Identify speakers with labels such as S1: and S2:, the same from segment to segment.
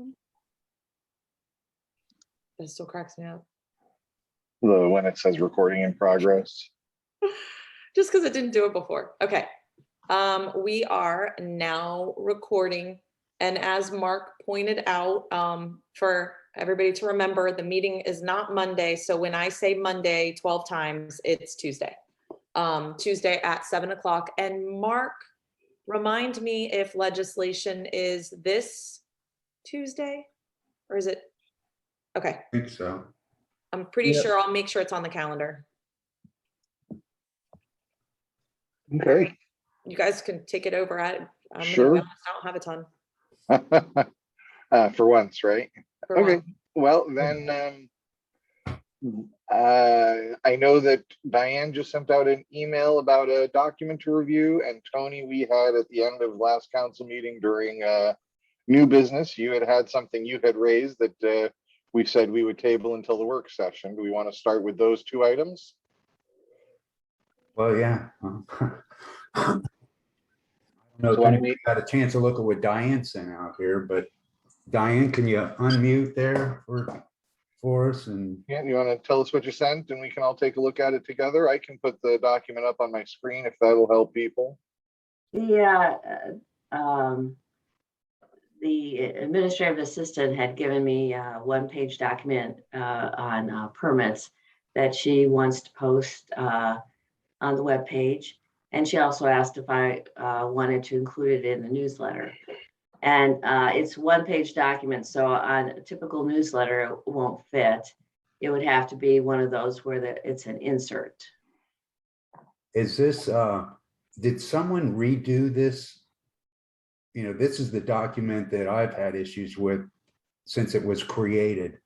S1: one? It still cracks me up.
S2: When it says recording in progress.
S1: Just because it didn't do it before. Okay. We are now recording. And as Mark pointed out, for everybody to remember, the meeting is not Monday. So when I say Monday 12 times, it's Tuesday. Tuesday at 7 o'clock. And Mark, remind me if legislation is this Tuesday or is it? Okay.
S3: I think so.
S1: I'm pretty
S3: Yeah.
S1: sure I'll make sure it's on the calendar.
S2: Okay.
S1: You guys can take it over. I'm gonna be
S2: Sure.
S1: honest, I don't have a ton.
S2: For once, right?
S1: for
S2: Okay.
S1: one.
S2: Well, then I know that Diane just sent out an email about a document to review, and Tony, we had at the end of last council meeting during new business, you had something you had raised that we said we would table until the work session. Do we want to start with those two items?
S3: Well, yeah. I don't know
S2: So why
S3: if
S2: don't we-
S3: you got a chance to look at what Diane sent out here, but Diane, can you unmute there for us? And
S2: Yeah, you want to tell us what you sent and we can all take a look at it together? I can put the document up on my screen if that'll help people.
S4: Yeah, the administrative assistant had given me a one-page document on permits that she wants to post on the webpage. And she also asked if I wanted to include it in the newsletter. And it's one-page document, so on a typical newsletter, it won't fit. It would have to be one of those where it's an insert.
S3: is this, did someone redo this? You know, this is the document that I've had issues with since it was created.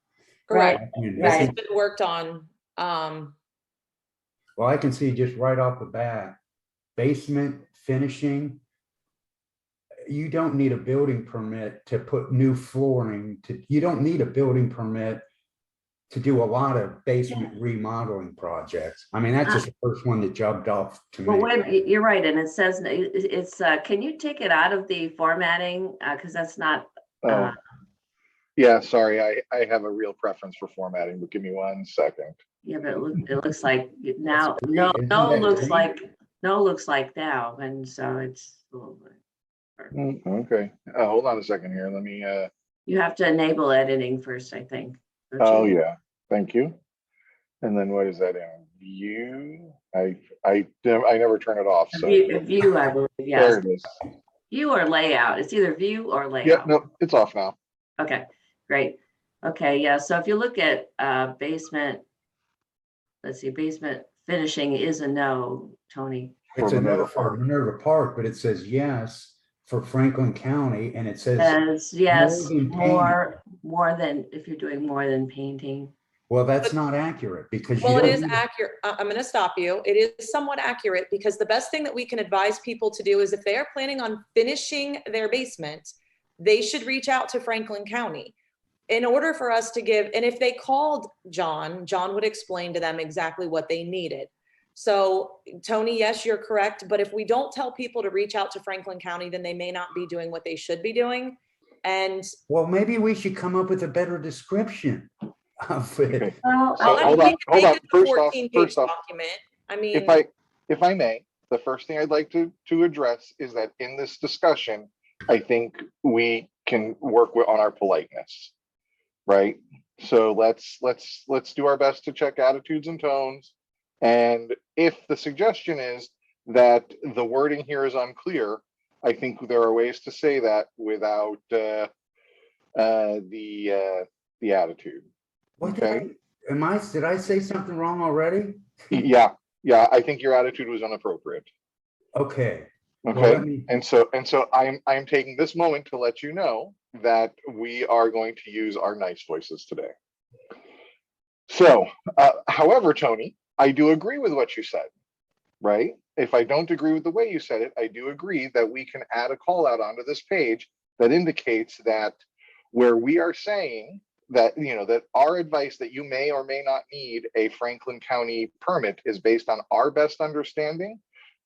S1: Correct.
S3: I mean,
S1: This has
S4: Right.
S1: been worked on.
S3: Well, I can see just right off the bat, basement finishing. You don't need a building permit to put new flooring you don't need a building permit to do a lot of basement remodeling projects. I mean, that's just the first one that jumped off to me.
S4: Well, wait, you're right, and it says it's. Can you take it out of the formatting because that's not.
S2: Oh, yeah, sorry, I have a real preference for formatting, but give me 1 second.
S4: Yeah, but it looks like now.
S3: Isn't
S4: No
S3: that
S4: looks
S3: green?
S4: like now, and so it's a little bit.
S2: Okay, hold on a second here. Let me,
S4: You have to enable editing first, I think. don't
S2: oh
S4: you?
S2: yeah, thank you. And then what is that in view? I never turn it off, so.
S4: View, I believe,
S2: There
S4: yes.
S2: it is.
S4: View or layout. It's either view or
S2: Yeah,
S4: layout.
S2: no, it's off now.
S4: Okay, great. Okay, yeah, so if you look at basement, let's see, basement finishing is a no, Tony.
S3: It's
S2: For
S3: a no
S2: Minerva
S3: for
S2: Park.
S3: Minerva Park, but it says yes for Franklin County, and it says,
S4: Says yes,
S3: than painting.
S4: more than, if you're doing more than painting.
S3: well, that's not accurate because you
S1: Well, it
S3: don't
S1: is
S3: need-
S1: accurate. I'm going to stop you. It is somewhat accurate because the best thing that we can advise people to do is if they are planning on finishing their basement, they should reach out to Franklin County in order for us to give. And if they called John would explain to them exactly what they needed. So Tony, yes, you're correct. But if we don't tell people to reach out to Franklin County, then they may not be doing what they should be doing. And
S3: Well, maybe we should come up with a better description of it.
S2: Okay.
S4: Well,
S2: So,
S1: I
S2: hold
S1: mean,
S2: on,
S1: we can
S2: hold
S1: make
S2: on.
S1: it a
S2: First off,
S1: 14-page document. I mean,
S2: if I may, the first thing I'd like to address is that in this discussion, I think we can work on our politeness, right? So let's do our best to check attitudes and tones. And if the suggestion is that the wording here is unclear, I think there are ways to say that without the attitude.
S3: What
S2: Okay.
S3: did I say something wrong already?
S2: Yeah, I think your attitude was inappropriate.
S3: Okay. Well,
S2: Okay,
S3: let me-
S2: and so I'm taking this moment to let you know that we are going to use our nice voices today. So, however, Tony, I do agree with what you said, right? If I don't agree with the way you said it, I do agree that we can add a call out onto this page that indicates that where we are saying that, you know, that our advice that you may or may not need a Franklin County permit is based on our best understanding.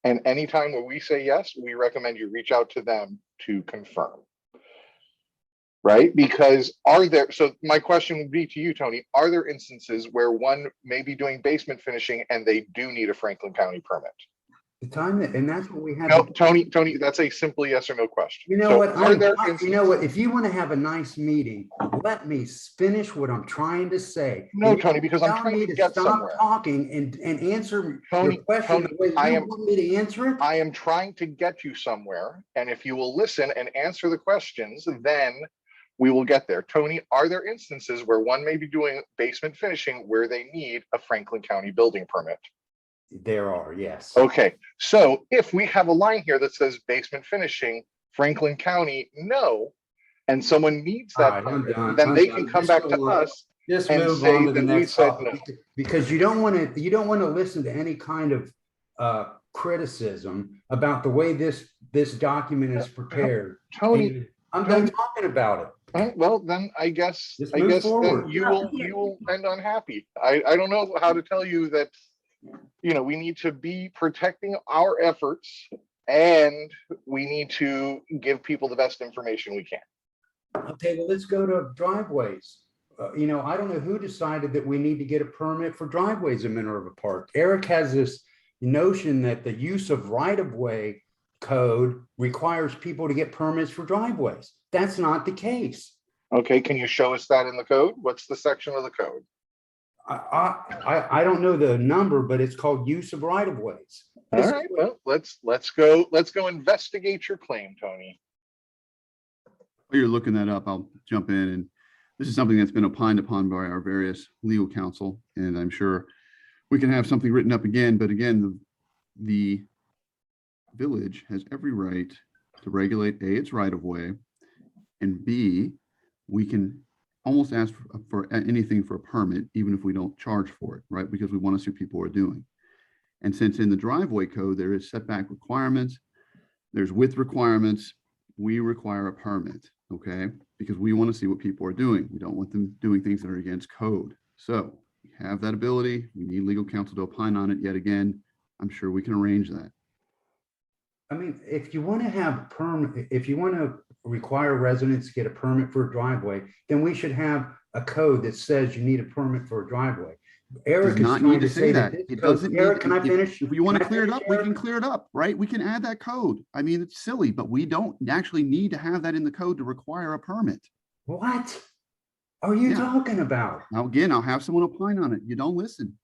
S2: And anytime where we say yes, we recommend you reach out to them to confirm. right? Because so my question would be to you, Tony, are there instances where one may be doing basement finishing and they do need a Franklin County permit?
S3: The time that, and that's what we have.
S2: No, Tony, that's a simple yes or no question.
S3: You know
S2: So
S3: what?
S2: are there
S3: You know what? If you want to have a nice meeting, let me finish what I'm trying to say.
S2: No,
S3: And
S2: Tony, because I'm
S3: tell
S2: trying
S3: me
S2: to get
S3: stop
S2: somewhere.
S3: talking and answer
S2: Tony,
S3: your question the way
S2: I
S3: you
S2: am-
S3: want me to answer it.
S2: I am trying to get you somewhere, and if you will listen and answer the questions, then we will get there. Tony, are there instances where one may be doing basement finishing where they need a Franklin County building permit?
S3: There are, yes.
S2: Okay, so if we have a line here that says basement finishing, Franklin County, no, and someone needs
S3: All
S2: that
S3: right, I'm
S2: permit,
S3: done.
S2: then
S3: I'm
S2: they
S3: done.
S2: can come
S3: Just
S2: back
S3: go
S2: to
S3: on.
S2: us
S3: Just
S2: and
S3: move
S2: say
S3: on to the
S2: that we
S3: next
S2: said
S3: topic
S2: no.
S3: because you don't want to listen to any kind of criticism about the way this document is prepared.
S2: Tony,
S3: And I'm done talking about it.
S2: well, then I guess
S3: Just move forward.
S2: then you will end unhappy. I don't know how to tell you that, we need to be protecting our efforts and we need to give people the best information we can.
S3: Okay, well, let's go to driveways. I don't know who decided that we need to get a permit for driveways in Minerva Park. Eric has this notion that the use of right-of-way code requires people to get permits for driveways. That's not the case.
S2: Okay, can you show us that in the code? What's the section of the code?
S3: I don't know the number, but it's called use of right-of-ways.
S2: All right, well, let's go investigate your claim, Tony.
S5: While you're looking that up, I'll jump in, and this is something that's been opined upon by our various legal counsel, and I'm sure we can have something written up again, but again, the village has every right to regulate A, its right of way, and B, we can almost ask for anything for a permit, even if we don't charge for it, right? Because we want to see what people are doing. And since in the driveway code, there is setback requirements, there's width requirements, we require a permit, okay? Because we want to see what people are doing. We don't want them doing things that are against code. So we have that ability. We need legal counsel to opine on it yet again. I'm sure we can arrange that.
S3: I mean, if you want to have if you want to require residents to get a permit for a driveway, then we should have a code that says you need a permit for a driveway. Eric
S5: Does not
S3: is trying
S5: need to say that.
S3: this
S5: It
S3: code-
S5: doesn't need.
S3: Eric, can I finish?
S5: If we want to
S3: Can I
S5: clear it
S3: finish,
S5: up, we
S3: Eric?
S5: can clear it up, right? We can add that code. I mean, it's silly, but we don't actually need to have that in the code to require a permit.
S3: What are you
S5: Yeah.
S3: talking about?
S5: Now, again, I'll have someone opine on it. You don't listen.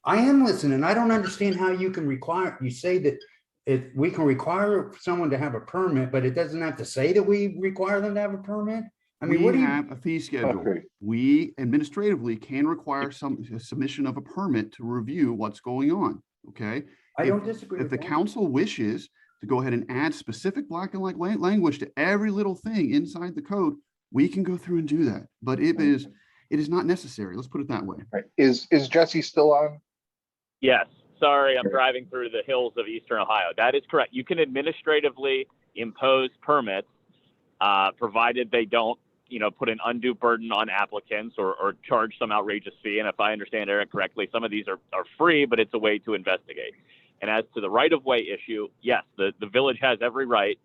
S3: I am listening. I don't understand how you can require, you say that we can require someone to have a permit, but it doesn't have to say that we require them to have a permit? I mean, what do
S5: We
S3: you?
S5: have a fee schedule.
S2: Okay.
S5: We administratively can require a submission of a permit to review what's going on, okay?
S3: I
S5: if-
S3: don't disagree
S5: If
S3: with
S5: the
S3: that.
S5: council wishes to go ahead and add specific black and white language to every little thing inside the code, we can go through and do that. But it is not necessary. Let's put it that way.
S2: Right. Is Jesse still on?
S6: Yes, sorry, I'm
S2: Okay.
S6: driving through the hills of Eastern Ohio. That is correct. You can administratively impose permits, provided they don't, put an undue burden on applicants or charge some outrageous fee. And if I understand Eric correctly, some of these are free, but it's a way to investigate. And as to the right-of-way issue, yes, the village has every right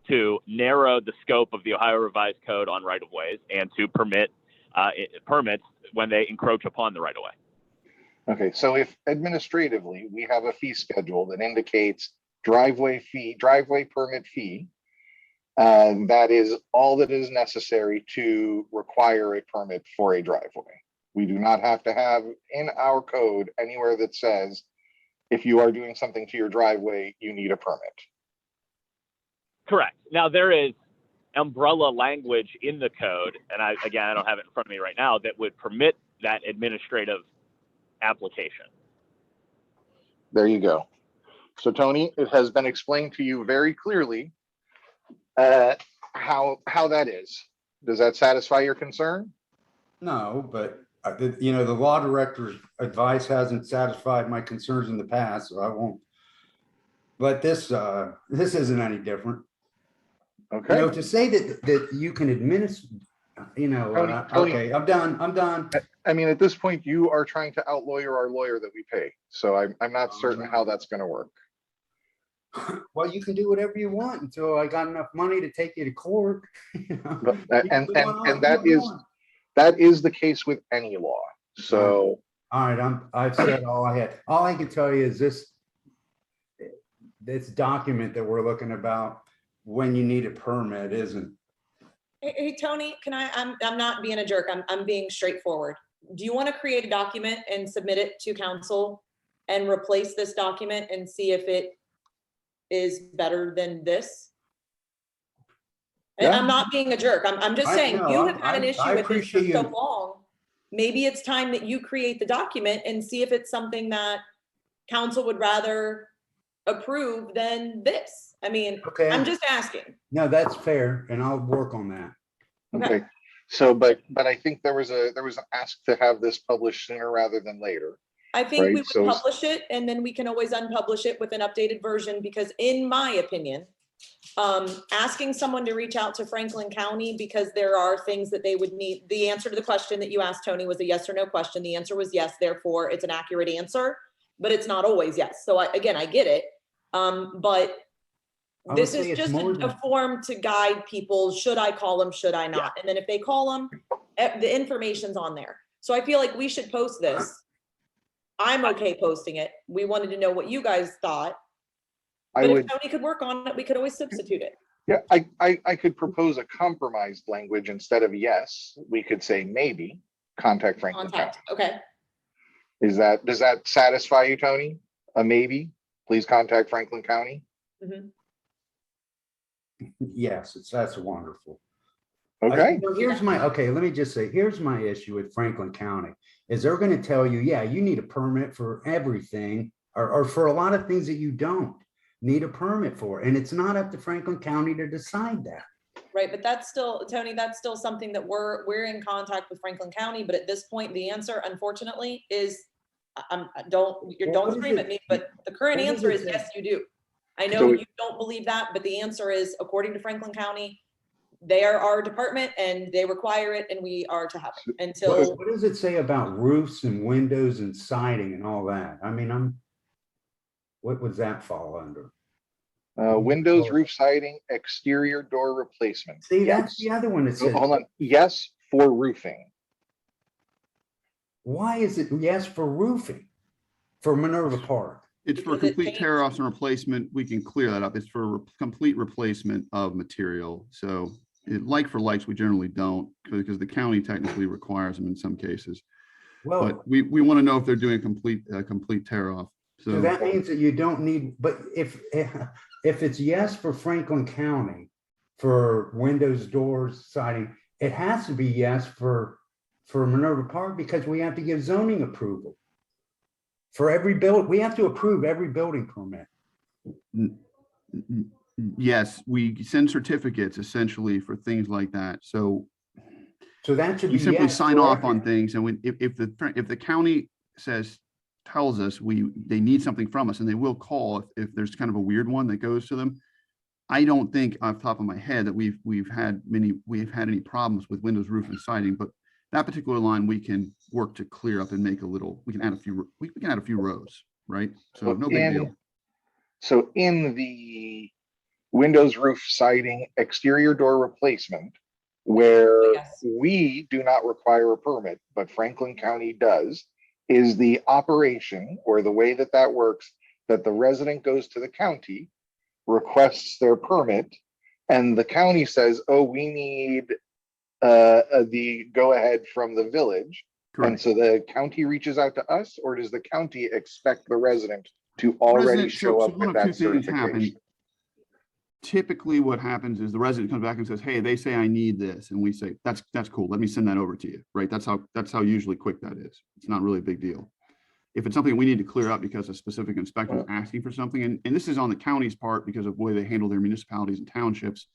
S6: to narrow the scope of the Ohio Revised Code on right-of-ways and to permit permits when they encroach upon the right-of-way.
S2: Okay, so if administratively, we have a fee schedule that indicates driveway permit fee, that is all that is necessary to require a permit for a driveway. We do not have to have in our code anywhere that says, if you are doing something to your driveway, you need a permit.
S6: Correct. Now, there is umbrella language in the code, and I don't have it in front of me right now, that would permit that administrative application.
S2: There you go. So Tony, it has been explained to you very clearly how that is. Does that satisfy your concern?
S3: No, but the law director's advice hasn't satisfied my concerns in the past, so I won't. But this isn't any different.
S2: Okay.
S3: To say that you can administer,
S2: Tony,
S3: okay, I'm done.
S2: I mean, at this point, you are trying to outlawyer our lawyer that we pay. So I'm not certain how that's going to work.
S3: Well, you can do whatever you want until I got enough money to take you to court. You know?
S2: But,
S3: You
S2: and,
S3: can
S2: and,
S3: go on
S2: and that
S3: all you
S2: is,
S3: want.
S2: that is the case with any law. So,
S3: All right, I've said all I had. All I can tell you is this document that we're looking about, when you need a permit, isn't.
S1: Hey, Tony, I'm not being a jerk. I'm being straightforward. Do you want to create a document and submit it to council and replace this document and see if it is better than this? And
S3: Yeah.
S1: I'm not being a jerk. I'm just saying,
S3: know,
S1: you have had an issue
S3: I
S1: with this for
S3: appreciate
S1: so
S3: you.
S1: long. Maybe it's time that you create the document and see if it's something that council would rather approve than this. I mean,
S3: Okay.
S1: I'm just asking.
S3: No, that's fair, and I'll work on that.
S2: okay. So, but I think there was an ask to have this published sooner rather than later.
S1: I think
S2: Right,
S1: we would
S2: so-
S1: publish it and then we can always unpublish it with an updated version, because in my opinion, asking someone to reach out to Franklin County because there are things that they would need, the answer to the question that you asked, Tony, was a yes or no question. The answer was yes, therefore it's an accurate answer, but it's not always yes. So again, I get it. But
S3: I would
S1: this
S3: say
S1: is
S3: it's
S1: just
S3: more
S1: a
S3: than-
S1: form to guide people. Should I call them? Should I not? And then if they call them, the information's on there. So I feel like we should post this. I'm okay posting it. We wanted to know what you guys thought.
S2: I
S1: But if
S2: would,
S1: Tony could work on it, we could always substitute it.
S2: yeah, I could propose a compromised language. Instead of yes, we could say maybe contact Franklin County.
S1: Contact, okay.
S2: Does that satisfy you, Tony? A maybe? Please contact Franklin County.
S1: Mhm.
S3: Yes, that's wonderful.
S2: Okay.
S3: Let me just say, here's my issue with Franklin County, is they're gonna tell you, yeah, you need a permit for everything, or for a lot of things that you don't need a permit for, and it's not up to Franklin County to decide that.
S1: Right, but that's still, Tony, that's still something that we're in contact with Franklin County, but at this point, the answer unfortunately is, don't
S3: Well, what is
S1: scream
S3: it?
S1: at me, but the current
S3: What is
S1: answer
S3: it
S1: is
S3: that-
S1: yes, you do. I know
S2: So-
S1: you don't believe that, but the answer is, according to Franklin County, they are our department and they require it and we are to have it until,
S3: What does it say about roofs and windows and siding and all that? I mean, what would that fall under?
S2: Windows, roof siding, exterior door replacement.
S3: See, that's
S2: Yes.
S3: the other one that
S2: Oh,
S3: says,
S2: hold on. Yes, for roofing.
S3: why is it yes for roofing? For Minerva Park?
S5: It's for
S1: Because it
S5: complete
S1: changed.
S5: tear offs and replacement. We can clear that up. It's for complete replacement of material. So like for likes, we generally don't, because the county technically requires them in some cases.
S3: Well,
S5: But we want to know if they're doing a complete tear off.
S3: so
S5: So
S3: that means that you don't need, but if it's yes for Franklin County for windows, doors, siding, it has to be yes for Minerva Park, because we have to give zoning approval. For every we have to approve every building permit.
S5: yes, we send certificates essentially for things like that. So
S3: So that should be
S5: we simply
S3: yes
S5: sign
S3: for
S5: off on
S3: everything.
S5: things, and if the county tells us they need something from us, and they will call if there's kind of a weird one that goes to them. I don't think off the top of my head that we've had any problems with windows, roof, and siding, but that particular line we can work to clear up and make we can add a few rows, right? So no big deal.
S2: So in the windows, roof siding, exterior door replacement, where
S1: Yes.
S2: we do not require a permit, but Franklin County does, is the operation or the way that works, that the resident goes to the county, requests their permit, and the county says, oh, we need the go-ahead from the village. And
S5: Correct.
S2: so the county reaches out to us, or does the county expect the resident to already
S5: Resident-
S2: show
S5: so
S2: up
S5: one
S2: with
S5: of two
S2: that
S5: things happen.
S2: certification?
S5: Typically what happens is the resident comes back and says, hey, they say I need this. And we say, that's cool. Let me send that over to you, right? That's how usually quick that is. It's not really a big deal. If it's something we need to clear up because a specific inspector is asking for something, and this is on the county's part because of the way they handle their municipalities and townships,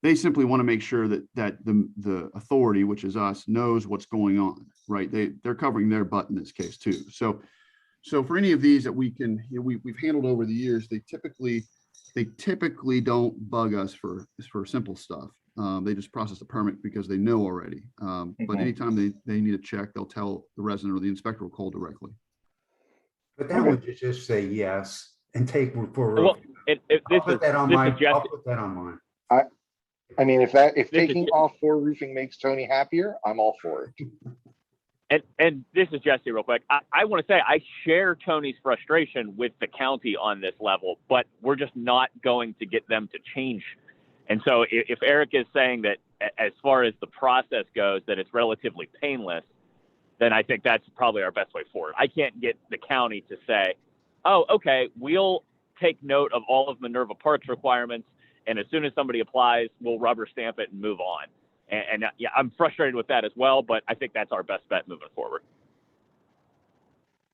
S5: they simply want to make sure that the authority, which is us, knows what's going on, right? They're covering their butt in this case too. So for any of these that we've handled over the years, they typically don't bug us for simple stuff. They just process the permit because they know already. But anytime they need a check, they'll tell the resident, or the inspector will call directly.
S3: But that would just say yes and take for
S6: Well, This
S3: I'll put that on
S6: this
S3: my,
S6: is Jesse.
S3: I'll put that on mine.
S2: I mean, if
S6: This is
S2: taking off for roofing makes Tony happier, I'm all for it.
S6: And this is Jesse real quick. I want to say I share Tony's frustration with the county on this level, but we're just not going to get them to change. And so if Eric is saying that as far as the process goes, that it's relatively painless, then I think that's probably our best way forward. I can't get the county to say, oh, okay, we'll take note of all of Minerva Park's requirements, and as soon as somebody applies, we'll rubber stamp it and move on. And yeah, I'm frustrated with that as well, but I think that's our best bet moving forward.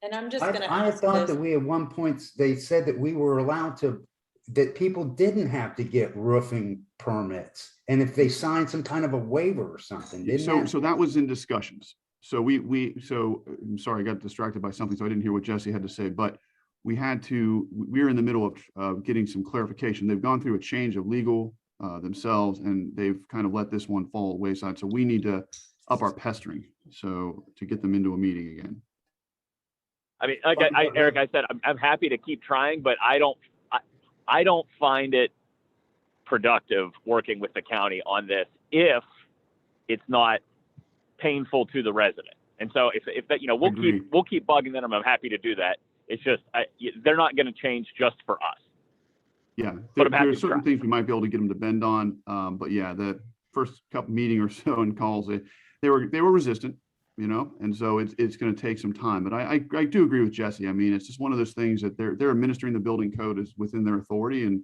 S1: And I'm just
S3: I
S1: gonna
S3: I
S1: ask
S3: thought
S1: this.
S3: that we at one point, they said that we were allowed to, that people didn't have to get roofing permits. And if they signed some kind of a waiver or something, didn't
S5: So,
S3: that?
S5: so that was in discussions. So I'm sorry, I got distracted by something, so I didn't hear what Jesse had to say, but we were in the middle of getting some clarification. They've gone through a change of legal themselves, and they've kind of let this one fall wayside. So we need to up our pestering, so to get them into a meeting again.
S6: I mean, like Eric, I said, I'm happy to keep trying, but I don't find it productive working with the county on this if it's not painful to the resident. And so if that,
S5: Agreed.
S6: we'll keep bugging them. I'm happy to do that. It's just they're not going to change just for us.
S5: Yeah,
S6: But I'm
S5: there
S6: happy
S5: are
S6: to
S5: certain
S6: try.
S5: things we might be able to get them to bend on. But yeah, the first couple meeting or so and calls, they were resistant, and so it's going to take some time. But I do agree with Jesse. I mean, it's just one of those things that they're administering the building code is within their authority, and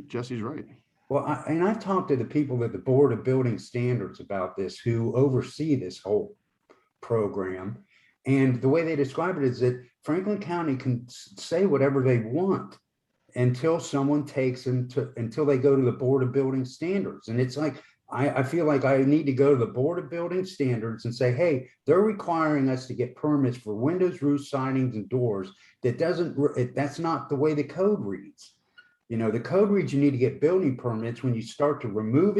S5: Jesse's right.
S3: Well, I've talked to the people at the Board of Building Standards about this, who oversee this whole program. And the way they describe it is that Franklin County can say whatever they want until someone takes them until they go to the Board of Building Standards. And it's like, I feel like I need to go to the Board of Building Standards and say, hey, they're requiring us to get permits for windows, roofs, sidings, and doors. That's not the way the code reads. The code reads you need to get building permits when you start to remove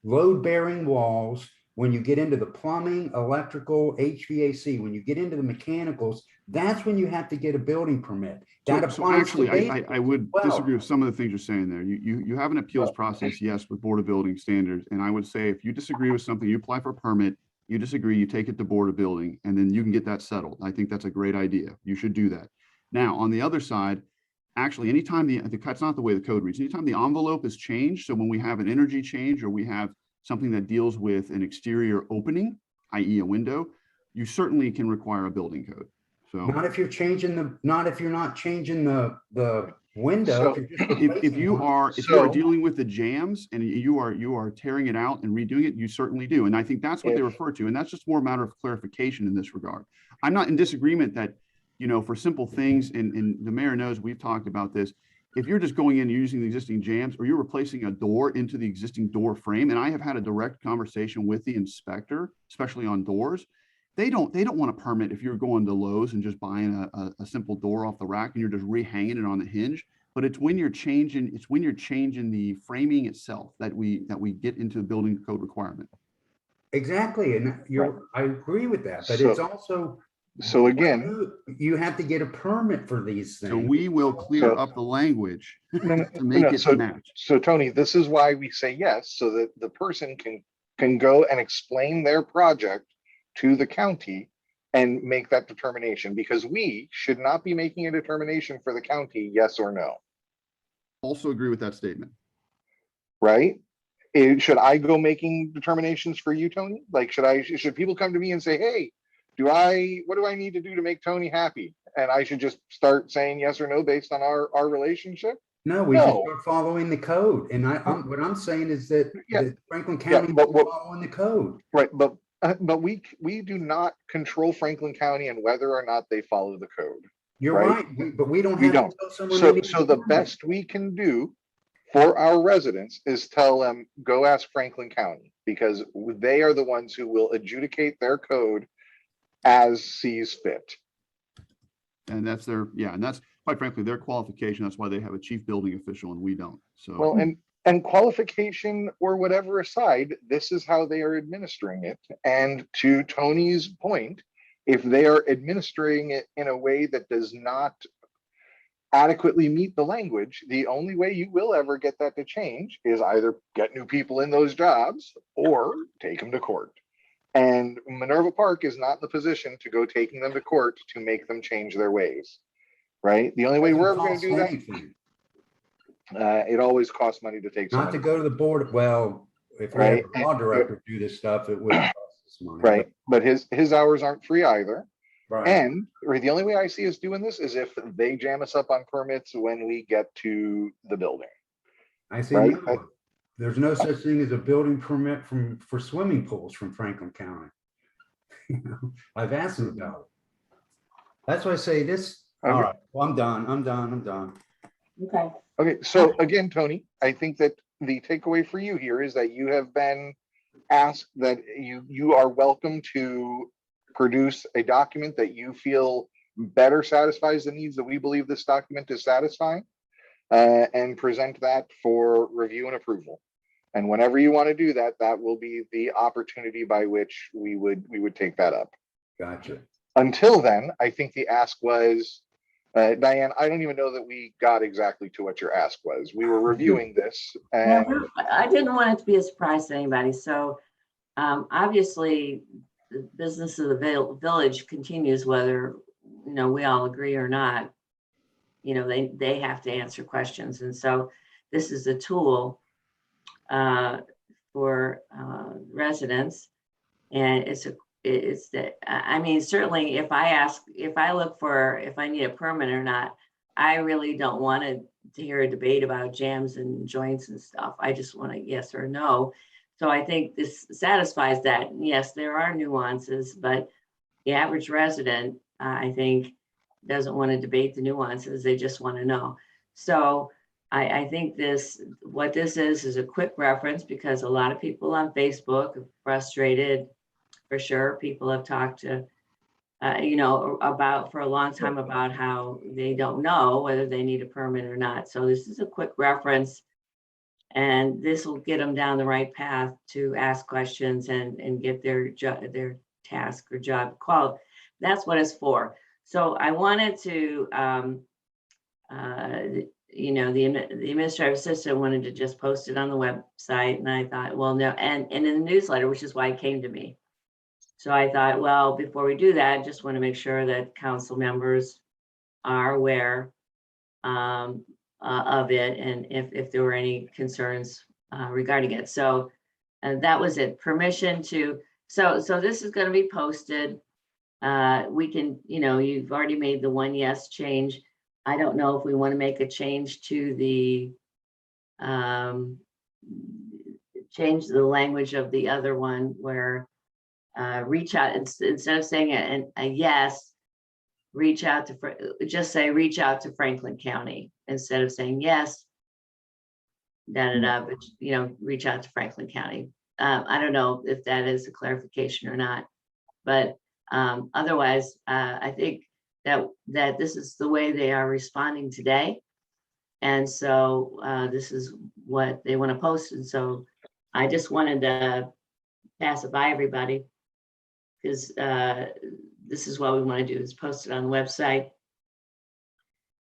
S3: load-bearing walls, when you get into the plumbing, electrical, HVAC, when you get into the mechanicals, that's when you have to get a building permit. That
S5: So
S3: applies
S5: actually,
S3: to
S5: I would
S3: well.
S5: disagree with some of the things you're saying there. You have an appeals process, yes, with Board of Building Standards. And I would say if you disagree with something, you apply for a permit, you disagree, you take it to Board of Building, and then you can get that settled. I think that's a great idea. You should do that. Now, on the other side, actually, anytime that's not the way the code reads, anytime the envelope is changed, so when we have an energy change or we have something that deals with an exterior opening, i.e. a window, you certainly can require a building code. So
S3: Not if you're not changing the window.
S2: So,
S3: if you're just
S5: if you
S3: replacing one.
S5: are
S2: So-
S5: dealing with the jams and you are tearing it out and redoing it, you certainly do. And I think that's what they
S2: If-
S5: refer to. And that's just more a matter of clarification in this regard. I'm not in disagreement that, for simple things, and the mayor knows we've talked about this. If you're just going in and using the existing jams, or you're replacing a door into the existing door frame, and I have had a direct conversation with the inspector, especially on doors, they don't want a permit if you're going to Lowe's and just buying a simple door off the rack and you're just rehanging it on the hinge. But it's when you're changing the framing itself that we get into the building code requirement.
S3: Exactly, and I agree with that, but
S2: So-
S3: it's also.
S2: So again,
S3: You have to get a permit for these
S5: So
S3: things.
S5: we will clear
S2: So-
S5: up the language
S2: no, no,
S5: to make
S2: no,
S5: it
S2: so-
S5: match.
S2: So Tony, this is why we say yes, so that the person can go and explain their project to the county and make that determination, because we should not be making a determination for the county, yes or no,
S5: Also agree with that statement.
S2: right? Should I go making determinations for you, Tony? Like, should people come to me and say, hey, what do I need to do to make Tony happy? And I should just start saying yes or no based on our relationship?
S3: No, we should
S2: No.
S3: start following the code, and what I'm saying is that
S2: Yeah.
S3: that Franklin County is
S2: but what-
S3: following the code.
S2: Right, but we do not control Franklin County and whether or not they follow the code.
S3: You're
S2: Right.
S3: right, but we don't
S2: We
S3: have to
S2: don't.
S3: tell someone. they need
S2: So
S3: to
S2: the
S3: do it.
S2: best we can do for our residents is tell them, go ask Franklin County, because they are the ones who will adjudicate their code as sees fit.
S5: And that's and that's quite frankly, their qualification. That's why they have a chief building official and we don't. So.
S2: Well, and qualification or whatever aside, this is how they are administering it. And to Tony's point, if they are administering it in a way that does not adequately meet the language, the only way you will ever get that to change is either get new people in those jobs or take them to court. And Minerva Park is not in the position to go taking them to court to make them change their ways, right? The only way we're ever going to do that,
S3: Anything.
S2: it always costs money to take
S3: Not to
S2: someone,
S3: go to the board, well, if we have
S2: Right.
S3: a law director do this stuff, it would cost us money.
S2: right? But his hours aren't free either.
S3: Right.
S2: And the only way I see us doing this is if they jam us up on permits when we get to the building.
S3: I say
S2: Right.
S3: no. There's no such thing as a building permit for swimming pools from Franklin County. You know, I've asked them about it. That's why I say this. All
S2: Okay.
S3: right, well, I'm done.
S4: Okay.
S2: Okay, so again, Tony, I think that the takeaway for you here is that you have been asked that you are welcome to produce a document that you feel better satisfies the needs that we believe this document is satisfying, and present that for review and approval. And whenever you want to do that, that will be the opportunity by which we would take that up.
S3: Gotcha.
S2: Until then, I think the ask was, Diane, I don't even know that we got exactly to what your ask was. We were reviewing this
S4: Yeah,
S2: and
S4: I didn't want it to be a surprise to anybody, so obviously, the business of the village continues whether, we all agree or not. They have to answer questions, and so this is a tool for residents, and certainly if I need a permit or not, I really don't want to hear a debate about jams and joints and stuff. I just want a yes or no. So I think this satisfies that. Yes, there are nuances, but the average resident, I think, doesn't want to debate the nuances. They just want to know. So I think what this is a quick reference, because a lot of people on Facebook are frustrated, for sure. People have talked to, about for a long time about how they don't know whether they need a permit or not. So this is a quick reference, and this will get them down the right path to ask questions and get their task or job qualified. That's what it's for. So I wanted to, the administrative assistant wanted to just post it on the website, and I thought, well, no, and in the newsletter, which is why it came to me. So I thought, well, before we do that, I just want to make sure that council members are aware of it, and if there were any concerns regarding it. So that was it. Permission to, so this is going to be posted. We can, you've already made the one yes change. I don't know if we want to make a change to the change the language of the other one where reach out, instead of saying a yes, just say reach out to Franklin County instead of saying yes, but reach out to Franklin County. I don't know if that is a clarification or not, but otherwise, I think that this is the way they are responding today. And so this is what they want to post. And so I just wanted to pass it by everybody, because this is what we want to do, is post it on the website.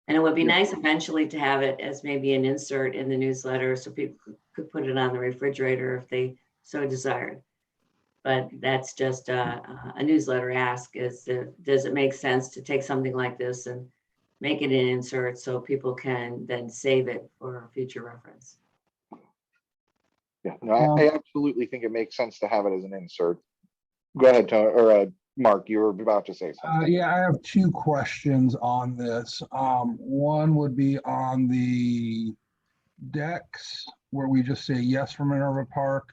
S4: And it would be nice eventually to have it as maybe an insert in the newsletter, so people could put it on the refrigerator if they so desired. But that's just a newsletter ask, does it make sense to take something like this and make it an insert so people can then save it for future reference?
S2: yeah, no, I absolutely think it makes sense to have it as an insert. Go ahead, Tony, or Mark, you were about to say something.
S7: Yeah, I have two questions on this. One would be on the decks where we just say yes for Minerva Park,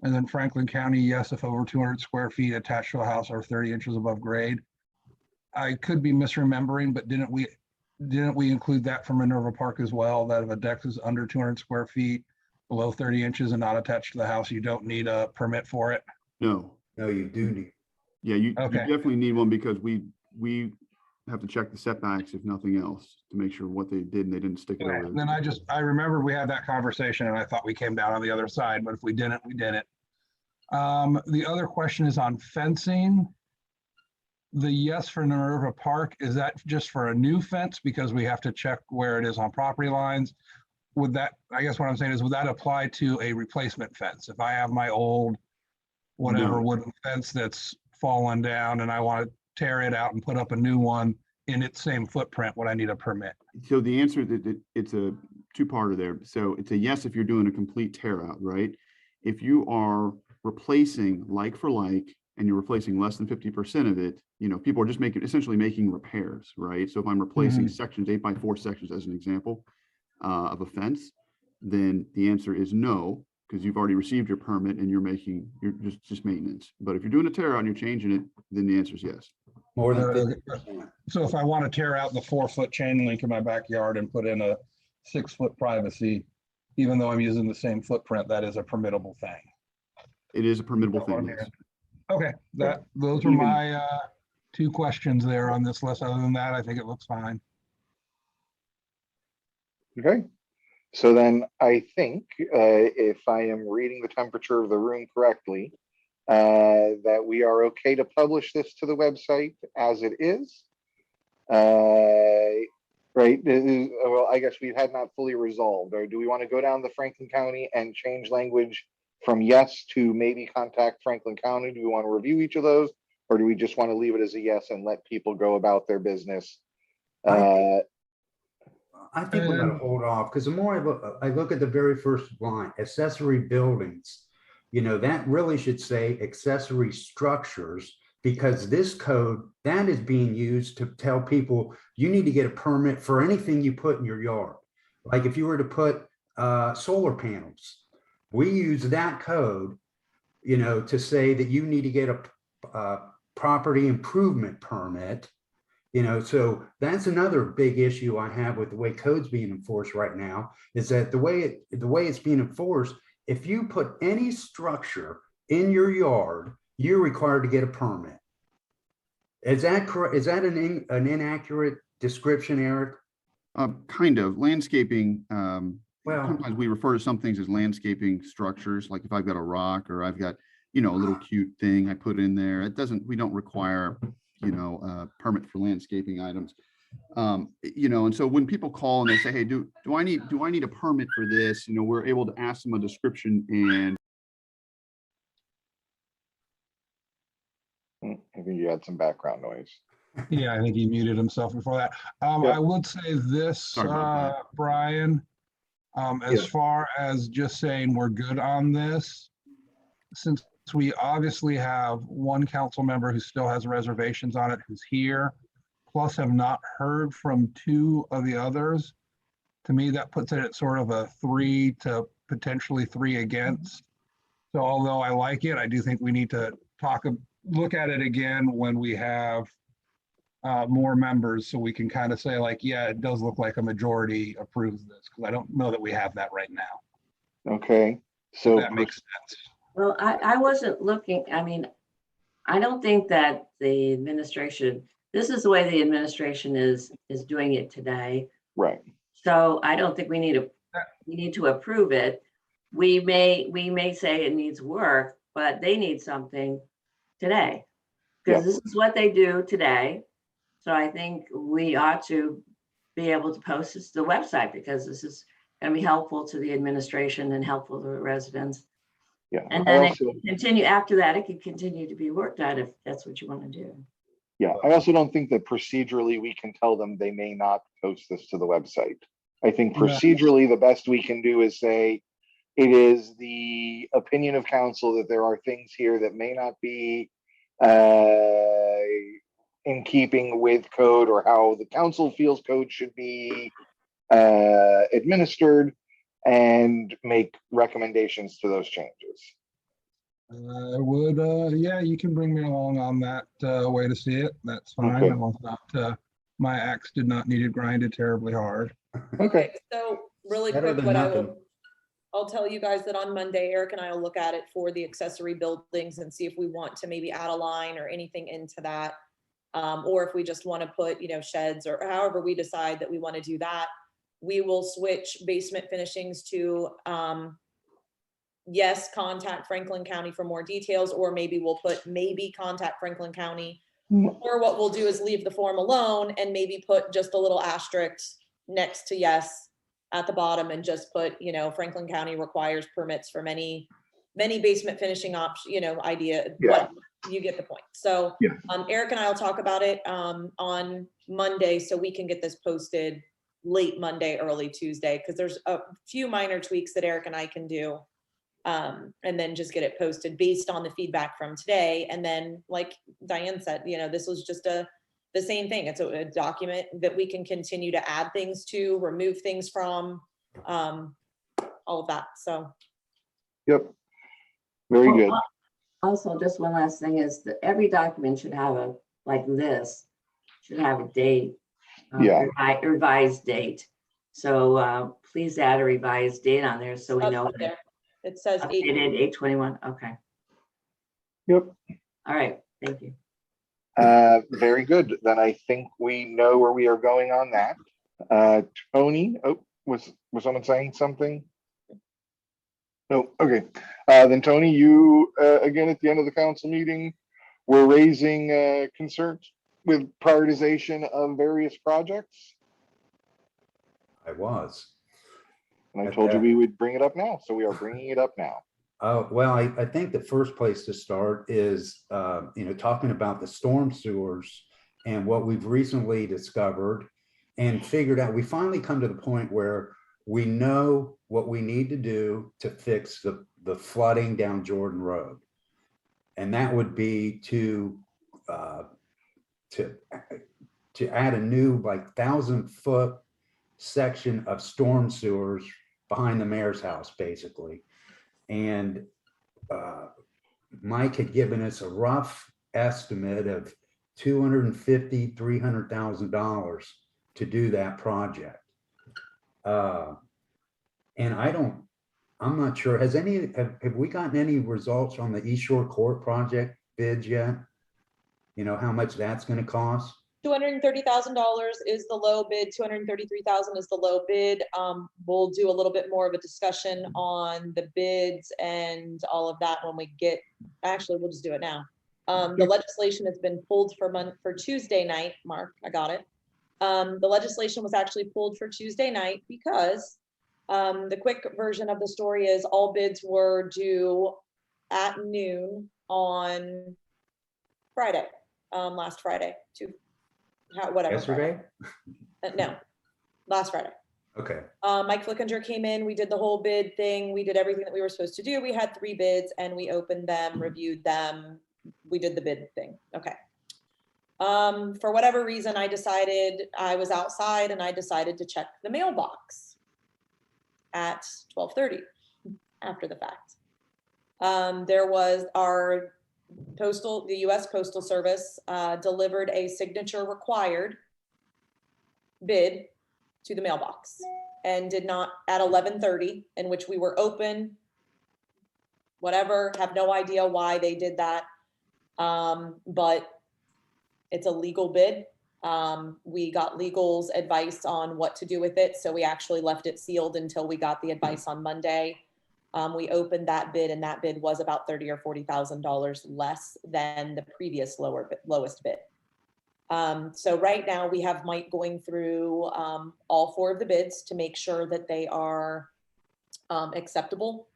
S7: and then Franklin County, yes, if over 200 square feet attached to a house or 30 inches above grade. I could be misremembering, but didn't we include that for Minerva Park as well, that if a deck is under 200 square feet, below 30 inches and not attached to the house, you don't need a permit for it?
S5: No,
S3: No, you do need.
S5: yeah, you
S7: Okay.
S5: definitely need one, because we have to check the setbacks, if nothing else, to make sure what they did and they didn't stick it
S7: Okay,
S5: over.
S7: then I remembered we had that conversation and I thought we came down on the other side, but if we didn't, we didn't. The other question is on fencing. the yes for Minerva Park, is that just for a new fence because we have to check where it is on property lines? Would that, I guess what I'm saying is, would that apply to a replacement fence? If I have my old whatever
S5: No.
S7: wooden fence that's fallen down and I want to tear it out and put up a new one in its same footprint, would I need a permit?
S5: So the answer that it's a two-parter there. So it's a yes if you're doing a complete tear out, right? If you are replacing like for like and you're replacing less than 50% of it, people are just essentially making repairs, right? So if I'm replacing sections, 8x4 sections as an example of a fence, then the answer is no, because you've already received your permit and you're just maintenance. But if you're doing a tear out and you're changing it, then the answer is yes.
S3: More than
S7: Uh,
S3: 50%.
S7: So if I want to tear out the 4-foot chain link in my backyard and put in a 6-foot privacy, even though I'm using the same footprint, that is a permittable thing.
S5: It is a permittable thing,
S7: Okay.
S5: yes.
S7: Okay, those are
S5: Even-
S7: my two questions there on this list. Other than that, I think it looks fine.
S2: Okay. So then I think if I am reading the temperature of the room correctly, that we are okay to publish this to the website as it is. Right. Well, I guess we had not fully resolved. Or do we want to go down to Franklin County and change language from yes to maybe contact Franklin County? Do we want to review each of those? Or do we just want to leave it as a yes and let people go about their business?
S3: I think we gotta hold off, because the more I look at the very first line, accessory buildings, that really should say accessory structures, because this code, that is being used to tell people you need to get a permit for anything you put in your yard. Like if you were to put solar panels, we use that code, to say that you need to get a property improvement permit. So that's another big issue I have with the way code's being enforced right now, is that the way it's being enforced, if you put any structure in your yard, you're required to get a permit. Is that correct? Is that an inaccurate description, Eric?
S5: Kind of landscaping.
S3: Well,
S5: Sometimes we refer to some things as landscaping structures, like if I've got a rock or I've got, a little cute thing I put in there. We don't require, a permit for landscaping items. And so when people call and they say, hey, do I need a permit for this? We're able to ask them a description and.
S2: I think you had some background noise.
S7: Yeah, I think he muted himself before that.
S2: Yeah.
S7: I would say this,
S5: Sorry about that.
S7: Brian, as
S2: Yeah.
S7: far as just saying we're good on this, since we obviously have one council member who still has reservations on it, who's here, plus have not heard from 2 of the others, to me, that puts it at sort of a 3 to potentially 3 against. So although I like it, I do think we need to look at it again when we have more members, so we can kind of say like, yeah, it does look like a majority approves this, because I don't know that we have that right now.
S2: Okay. So
S7: That makes sense.
S4: Well, I wasn't looking, I don't think that the administration, this is the way the administration is doing it today.
S2: right.
S4: So I don't think we need to approve it. We may say it needs work, but they need something today. Because this is what they do today. So I think we ought to be able to post this to the website, because this is going to be helpful to the administration and helpful to the residents.
S2: Yeah.
S4: And
S2: I
S4: then
S2: also,
S4: continue after that, it could continue to be worked on if that's what you want to do.
S2: yeah, I also don't think that procedurally we can tell them they may not post this to the website. I think
S7: No.
S2: procedurally the best we can do is say it is the opinion of council that there are things here that may not be in keeping with code or how the council feels code should be administered, and make recommendations to those changes.
S7: I would, yeah, you can bring me along on that way to see it. That's fine.
S2: Okay.
S7: I was not, my axe did not need it grinded terribly hard.
S2: Okay.
S1: So really
S3: Better
S1: quick,
S3: than
S1: what
S3: nothing.
S1: I'll tell you guys that on Monday, Eric and I will look at it for the accessory buildings and see if we want to maybe add a line or anything into that. Or if we just want to put, sheds, or however we decide that we want to do that. We will switch basement finishings to, yes, contact Franklin County for more details, or maybe we'll put contact Franklin County Or what we'll do is leave the form alone and maybe put just a little asterisk next to yes at the bottom and just put, you know, Franklin County requires permits for many basement finishing option, you know, idea.
S2: Yeah.
S1: What you get the point. So
S2: Yeah.
S1: Eric and I will talk about it on Monday so we can get this posted late Monday, early Tuesday, because there's a few minor tweaks that Eric and I can do. And then just get it posted based on the feedback from today. And then, like Diane said, you know, this was just the same thing. It's a document that we can continue to add things to, remove things from, all of that. So
S2: Yep. Very good.
S4: Also, just one last thing is that every document should have a, like this, should have a date.
S2: Yeah.
S4: Revised date. So please add a revised date on there so we
S1: up
S4: know.
S1: up there. It says 8.
S4: Updated 8/21, okay.
S2: Yep.
S4: All right, thank you.
S2: Very good. Then I think we know where we are going on that. Tony, oh, was someone saying something? No, okay. Then Tony, you, again, at the end of the council meeting, were raising concerns with prioritization of various projects.
S3: I was.
S2: And I told you we would bring it up now, so we are bringing it up now.
S3: Well, I think the first place to start is, you know, talking about the storm sewers and what we've recently discovered and figured out. We finally come to the point where we know what we need to do to fix the flooding down Jordan Road. And that would be to add a new like 1,000-foot section of storm sewers behind the mayor's house, basically. And Mike had given us a rough estimate of $250,000, $300,000 to do that project. And I'm not sure, have we gotten any results on the East Shore Court project bids yet? You know, how much that's going to cost?
S1: $230,000 is the low bid. 233,000 is the low bid. We'll do a little bit more of a discussion on the bids and all of that when we get. Actually, we'll just do it now. The legislation has been pulled for Tuesday night. Mark, I got it. The legislation was actually pulled for Tuesday night because the quick version of the story is all bids were due at noon on Friday, last Friday. Whatever.
S3: Yesterday?
S1: No, last Friday.
S3: Okay.
S1: Mike Flickinger came in, we did the whole bid thing. We did everything that we were supposed to do. We had 3 bids and we opened them, reviewed them. We did the bid thing. Okay. For whatever reason, I was outside and I decided to check the mailbox at 12:30 after the fact. There was the US Postal Service delivered a signature required bid to the mailbox and did not at 11:30, in which we were open, whatever, have no idea why they did that. But it's a legal bid. We got legal's advice on what to do with it. So we actually left it sealed until we got the advice on Monday. We opened that bid and that bid was about $30,000 or $40,000 less than the previous lowest bid. So right now we have Mike going through all 4 of the bids to make sure that they are acceptable.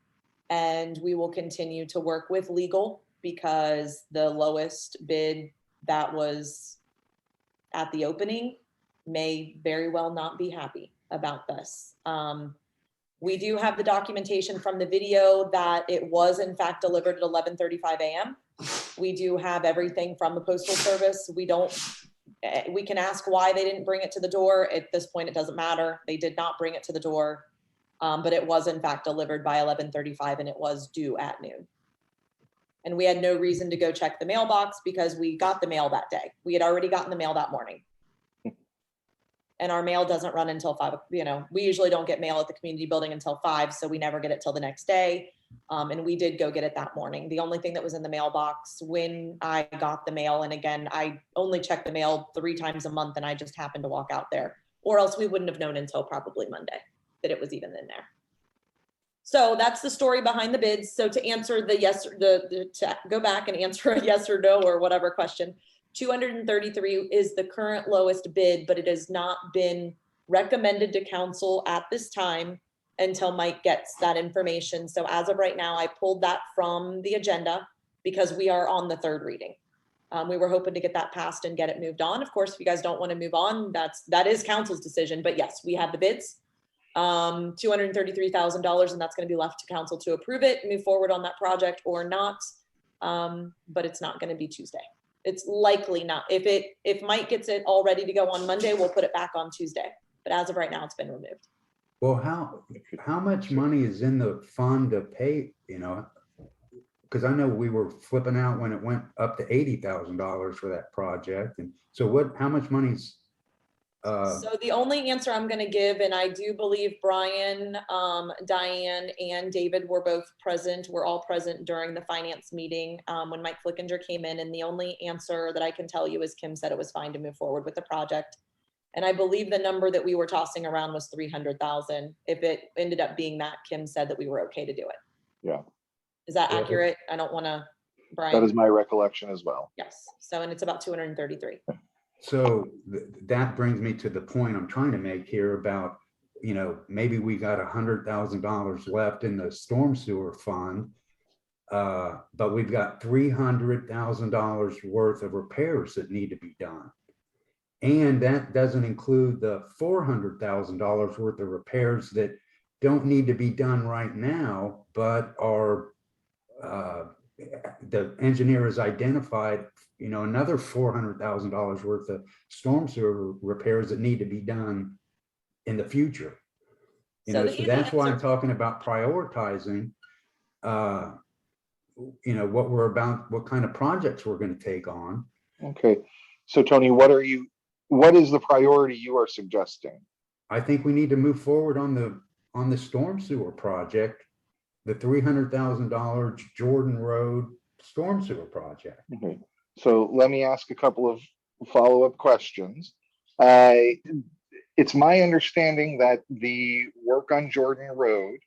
S1: And we will continue to work with legal because the lowest bid that was at the opening may very well not be happy about this. We do have the documentation from the video that it was in fact delivered at 11:35 a.m. We do have everything from the Postal Service. We can ask why they didn't bring it to the door. At this point, it doesn't matter. They did not bring it to the door, but it was in fact delivered by 11:35 and it was due at noon. And we had no reason to go check the mailbox because we got the mail that day. We had already gotten the mail that morning. And our mail doesn't run until 5, we usually don't get mail at the community building until 5, so we never get it till the next day. And we did go get it that morning. The only thing that was in the mailbox when I got the mail, and again, I only check the mail 3 times a month and I just happened to walk out there, or else we wouldn't have known until probably Monday that it was even in there. So that's the story behind the bids. So to answer to go back and answer a yes or no or whatever question, 233 is the current lowest bid, but it has not been recommended to council at this time until Mike gets that information. So as of right now, I pulled that from the agenda because we are on the third reading. We were hoping to get that passed and get it moved on. Of course, if you guys don't want to move on, that is council's decision, but yes, we have the bids. $233,000, and that's going to be left to council to approve it, move forward on that project or not. But it's not going to be Tuesday. It's likely not. If Mike gets it all ready to go on Monday, we'll put it back on Tuesday. But as of right now, it's been removed.
S3: Well, how much money is in the fund to pay, because I know we were flipping out when it went up to $80,000 for that project. And so how much money's
S1: So the only answer I'm going to give, and I do believe Brian, Diane, and David were both present. We're all present during the finance meeting when Mike Flickinger came in. And the only answer that I can tell you is Kim said it was fine to move forward with the project. And I believe the number that we were tossing around was 300,000. If it ended up being that, Kim said that we were okay to do it.
S2: Yeah.
S1: Is that
S3: Yeah.
S1: accurate? I don't want to, Brian.
S2: That is my recollection as well.
S1: Yes. So, and it's about 233.
S3: So that brings me to the point I'm trying to make here about, maybe we got $100,000 left in the storm sewer fund, but we've got $300,000 worth of repairs that need to be done. And that doesn't include the $400,000 worth of repairs that don't need to be done right now, but are, the engineer has identified, another $400,000 worth of storm sewer repairs that need to be done in the future.
S1: So the
S3: So that's why I'm
S1: answer-
S3: talking about prioritizing, what kind of projects we're going to take on.
S2: Okay. So Tony, what is the priority you are suggesting?
S3: I think we need to move forward on the storm sewer project, the $300,000 Jordan Road storm sewer project.
S2: Okay. So let me ask a couple of follow-up questions. It's my understanding that the work on Jordan Road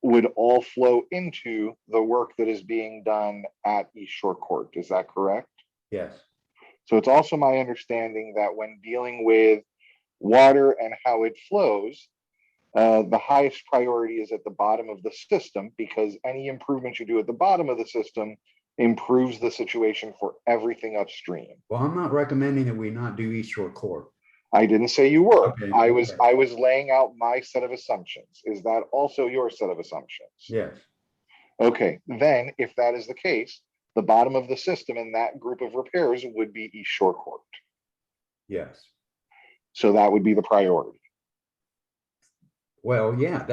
S2: would all flow into the work that is being done at East Shore Court. Is that correct?
S3: Yes.
S2: So it's also my understanding that when dealing with water and how it flows, the highest priority is at the bottom of the system, because any improvement you do at the bottom of the system improves the situation for everything upstream.
S3: Well, I'm not recommending that we not do East Shore Court.
S2: I didn't say you were.
S3: Okay,
S2: I was
S3: okay.
S2: laying out my set of assumptions. Is that also your set of assumptions?
S3: Yes.
S2: Okay, then if that is the case, the bottom of the system in that group of repairs would be East Shore Court.
S3: Yes.
S2: So that would be the priority.
S3: Well, yeah,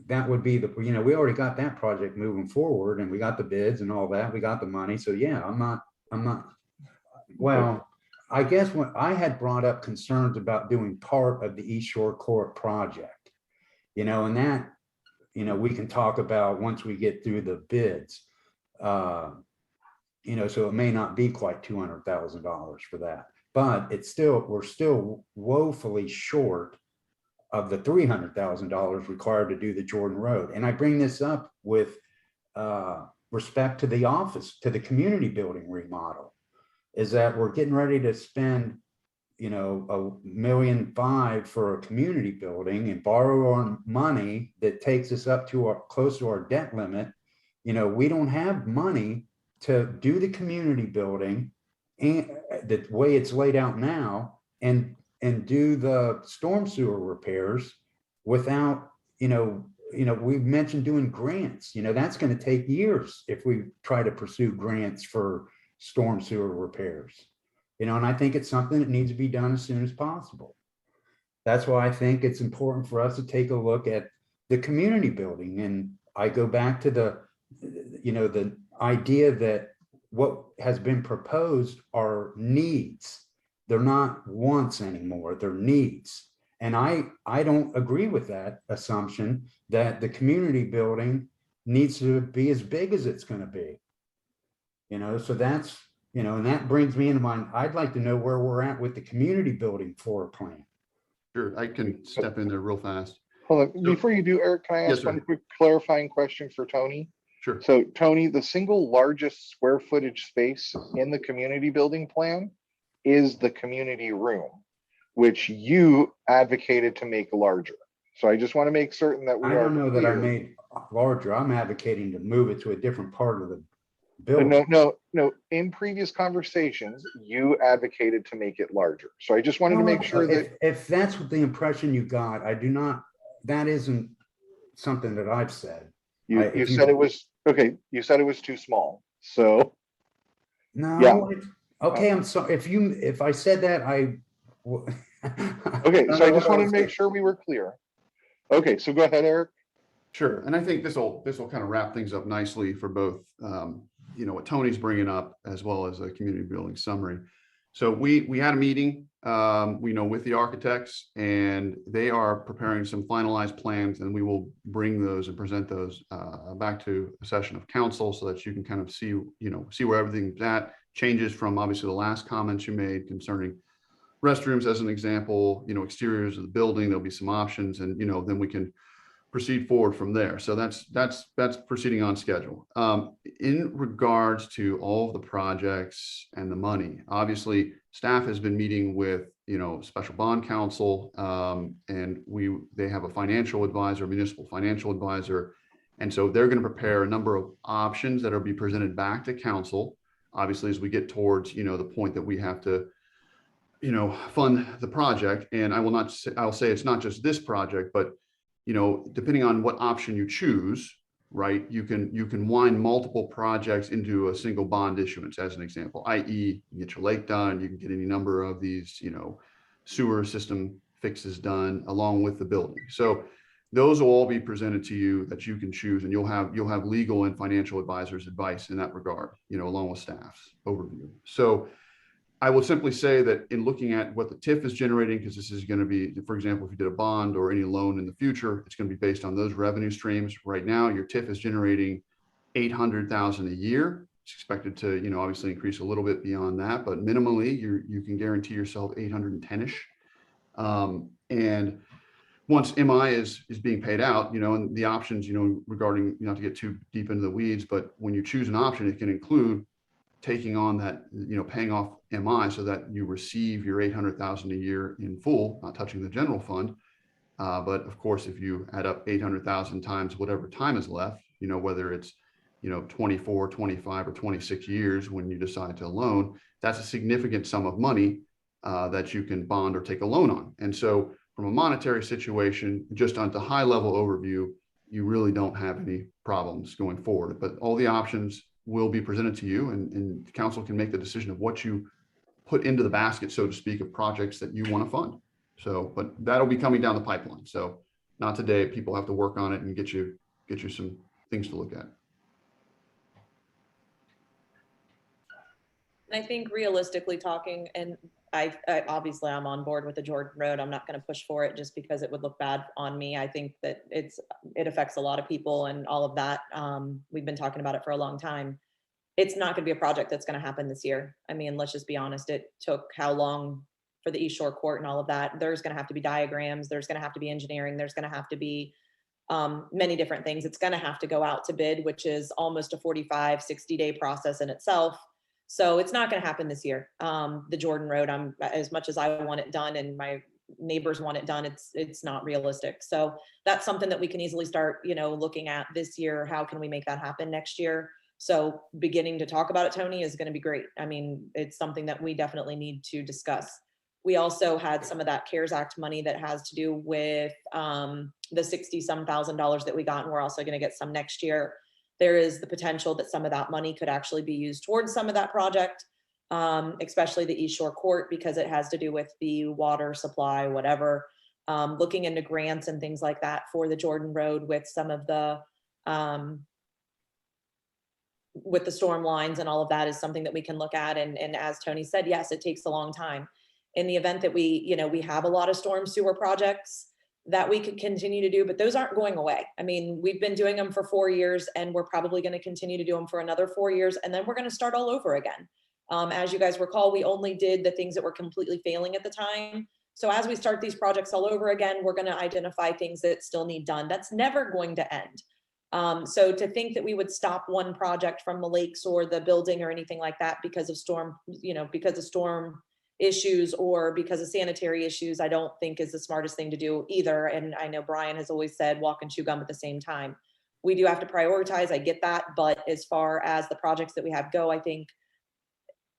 S3: that would be we already got that project moving forward, and we got the bids and all that. We got the money. So yeah, I'm not, well, I guess when I had brought up concerns about doing part of the East Shore Court project, and that, we can talk about once we get through the bids. So it may not be quite $200,000 for that, but we're still woefully short of the $300,000 required to do the Jordan Road. And I bring this up with respect to the office, to the community building remodel, is that we're getting ready to spend, $1.5 million for a community building and borrow on money that takes us up to close to our debt limit. We don't have money to do the community building and the way it's laid out now, and do the storm sewer repairs without, we've mentioned doing grants, that's going to take years if we try to pursue grants for storm sewer repairs, and I think it's something that needs to be done as soon as possible. That's why I think it's important for us to take a look at the community building. And I go back to the idea that what has been proposed are needs. They're not wants anymore, they're needs. And I don't agree with that assumption that the community building needs to be as big as it's going to be. So that's, and that brings me into mind, I'd like to know where we're at with the community building floor plan.
S5: Sure, I can step in there real fast.
S2: Hold on, before you do, Eric, can I
S5: Yes,
S2: ask
S5: sir.
S2: one quick clarifying question for Tony?
S5: Sure.
S2: So Tony, the single largest square footage space in the community building plan is the community room, which you advocated to make larger. So I just want to make certain that we
S3: I
S2: are
S3: don't know that I
S2: clear.
S3: made larger. I'm advocating to move it to a different part of the
S2: No,
S3: building.
S2: no. In previous conversations, you advocated to make it larger. So I just wanted to make sure that
S3: If that's what the impression you got, I do not, that isn't something that I've said.
S2: you
S3: If
S2: said it was, okay, you said it was too small. So, yeah.
S3: No, okay, I'm sorry. If I said that,
S2: Okay,
S3: don't
S2: so I
S3: know
S2: just
S3: what
S2: wanted
S3: was
S2: to make sure we were clear. Okay, so go ahead, Eric.
S5: Sure, and I think this will kind of wrap things up nicely for both, what Tony's bringing up as well as a community building summary. So we had a meeting, with the architects, and they are preparing some finalized plans, and we will bring those and present those back to a session of council so that you can kind of see where everything's at. Changes from obviously the last comments you made concerning restrooms as an example, exteriors of the building. There'll be some options, and then we can proceed forward from there. So that's proceeding on schedule. In regards to all of the projects and the money, obviously staff has been meeting with special bond counsel, and they have a financial advisor, municipal financial advisor, and so they're going to prepare a number of options that will be presented back to council. Obviously, as we get towards the point that we have to fund the project, and I'll say it's not just this project, but depending on what option you choose, right, you can wind multiple projects into a single bond issuance, as an example, i.e. you get your lake done, you can get any number of these, sewer system fixes done along with the building. So those will all be presented to you that you can choose, and you'll have legal and financial advisors' advice in that regard, along with staff's overview. So I will simply say that in looking at what the TIF is generating, because this is going to be, for example, if you did a bond or any loan in the future, it's going to be based on those revenue streams. Right now, your TIF is generating $800,000 a year. It's expected to, obviously increase a little bit beyond that, but minimally, you can guarantee yourself 810-ish. And once MI is being paid out, and the options, regarding, not to get too deep into the weeds, but when you choose an option, it can include taking on that, paying off MI so that you receive your $800,000 a year in full, not touching the general fund. But of course, if you add up 800,000 times whatever time is left, whether it's, 24, 25, or 26 years when you decide to loan, that's a significant sum of money that you can bond or take a loan on. And so from a monetary situation, just on the high level overview, you really don't have any problems going forward. But all the options will be presented to you, and the council can make the decision of what you put into the basket, so to speak, of projects that you want to fund. So, but that'll be coming down the pipeline. So not today, people have to work on it and get you some things to look at.
S1: And I think realistically talking, and I obviously I'm on board with the Jordan Road. I'm not going to push for it just because it would look bad on me. I think that it affects a lot of people and all of that. We've been talking about it for a long time. It's not going to be a project that's going to happen this year. I mean, let's just be honest. It took how long for the East Shore Court and all of that? There's going to have to be diagrams. There's going to have to be engineering. There's going to have to be many different things. It's going to have to go out to bid, which is almost a 45, 60-day process in itself. So it's not going to happen this year. The Jordan Road, as much as I want it done and my neighbors want it done, it's not realistic. So that's something that we can easily start, looking at this year. How can we make that happen next year? So beginning to talk about it, Tony, is going to be great. I mean, it's something that we definitely need to discuss. We also had some of that CARES Act money that has to do with the $60-some thousand that we got, and we're also going to get some next year. There is the potential that some of that money could actually be used towards some of that project, especially the East Shore Court, because it has to do with the water supply, whatever. Looking into grants and things like that for the Jordan Road with some of the with the storm lines and all of that is something that we can look at. And as Tony said, yes, it takes a long time. In the event that we have a lot of storm sewer projects that we could continue to do, but those aren't going away. I mean, we've been doing them for 4 years, and we're probably going to continue to do them for another 4 years, and then we're going to start all over again. As you guys recall, we only did the things that were completely failing at the time. So as we start these projects all over again, we're going to identify things that still need done. That's never going to end. So to think that we would stop one project from the lakes or the building or anything like that because of storm, because of storm issues or because of sanitary issues, I don't think is the smartest thing to do either. And I know Brian has always said walk and chew gum at the same time. We do have to prioritize, I get that, but as far as the projects that we have go, I think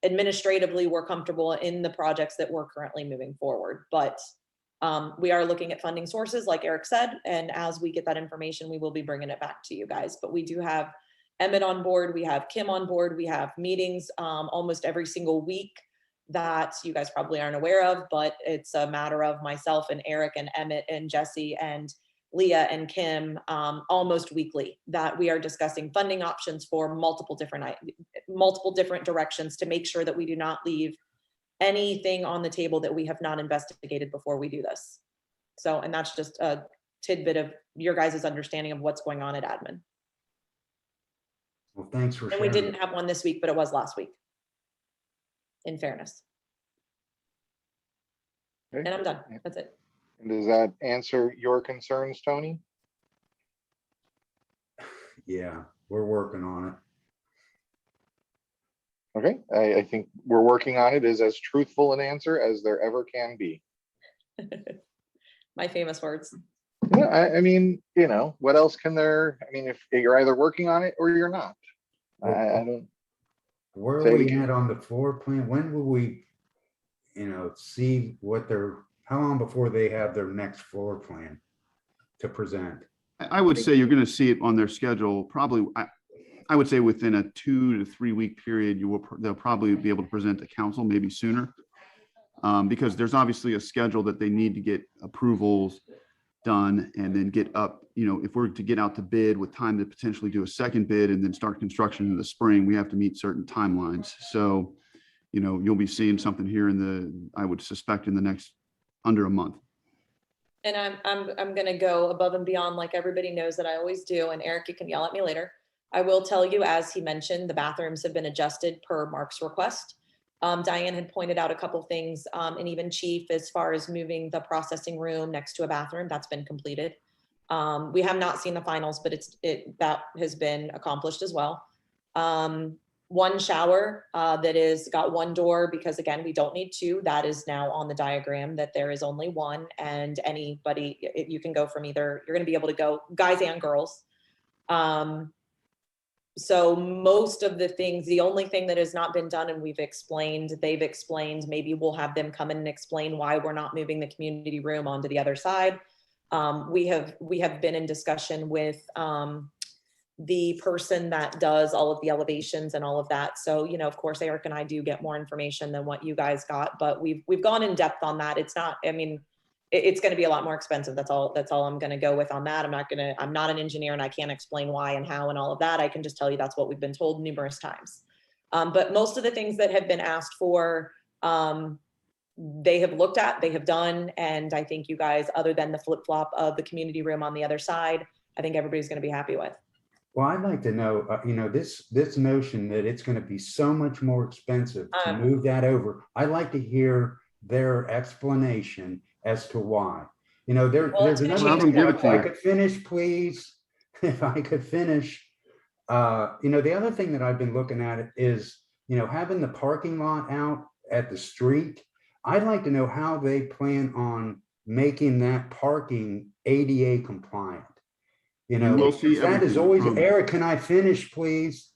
S1: administratively, we're comfortable in the projects that we're currently moving forward. But we are looking at funding sources, like Eric said, and as we get that information, we will be bringing it back to you guys. But we do have Emmett on board, we have Kim on board, we have meetings almost every single week that you guys probably aren't aware of, but it's a matter of myself and Eric and Emmett and Jesse and Leah and Kim almost weekly that we are discussing funding options for multiple different directions to make sure that we do not leave anything on the table that we have not investigated before we do this. So, and that's just a tidbit of your guys' understanding of what's going on at admin.
S3: Well, thanks for
S1: And we
S3: sharing.
S1: didn't have one this week, but it was last week. In fairness.
S2: Okay.
S1: And I'm done. That's it.
S2: Does that answer your concerns, Tony?
S3: Yeah, we're working on
S2: Okay, I think we're working on it is as truthful an answer as there ever can be.
S1: My famous words.
S2: Yeah, I mean, what else can there, I mean, if you're either working on it or you're not. I don't,
S3: it. Where
S2: Say
S3: are
S2: it
S3: we
S2: again.
S3: at on the floor plan? When will we, see what how long before they have their next floor plan to present?
S5: I would say you're going to see it on their schedule, probably, I would say within a 2 to 3 week period, they'll probably be able to present to council, maybe sooner. Because there's obviously a schedule that they need to get approvals done and then get up, if we're to get out to bid with time to potentially do a second bid and then start construction in the spring, we have to meet certain timelines. So, you'll be seeing something here I would suspect in the next under a month.
S1: And I'm gonna go above and beyond like everybody knows that I always do. And Eric, you can yell at me later. I will tell you, as he mentioned, the bathrooms have been adjusted per Mark's request. Diane had pointed out a couple things, and even Chief, as far as moving the processing room next to a bathroom, that's been completed. We have not seen the finals, but that has been accomplished as well. One shower that is got one door because again, we don't need two. That is now on the diagram that there is only one, and anybody, you can go from either, you're going to be able to go guys and girls. So most of the things, the only thing that has not been done and they've explained, maybe we'll have them come in and explain why we're not moving the community room onto the other side. We have been in discussion with the person that does all of the elevations and all of that. So, of course, Eric and I do get more information than what you guys got, but we've gone in depth on that. It's not, it's going to be a lot more expensive. That's all I'm going to go with on that. I'm not an engineer and I can't explain why and how and all of that. I can just tell you that's what we've been told numerous times. But most of the things that have been asked for, they have looked at, they have done. And I think you guys, other than the flip flop of the community room on the other side, I think everybody's going to be happy with.
S3: Well, I'd like to know, this notion that it's going to be so much more expensive to move that over. I'd like to hear their explanation as to why. There's another.
S5: Well, give it
S3: If
S5: to
S3: I
S5: you.
S3: could finish, please. If I could finish. The other thing that I've been looking at is, having the parking lot out at the street. I'd like to know how they plan on making that parking ADA compliant.
S5: will see
S3: That is
S5: everything, I
S3: always,
S5: promise.
S3: Eric, can I finish, please?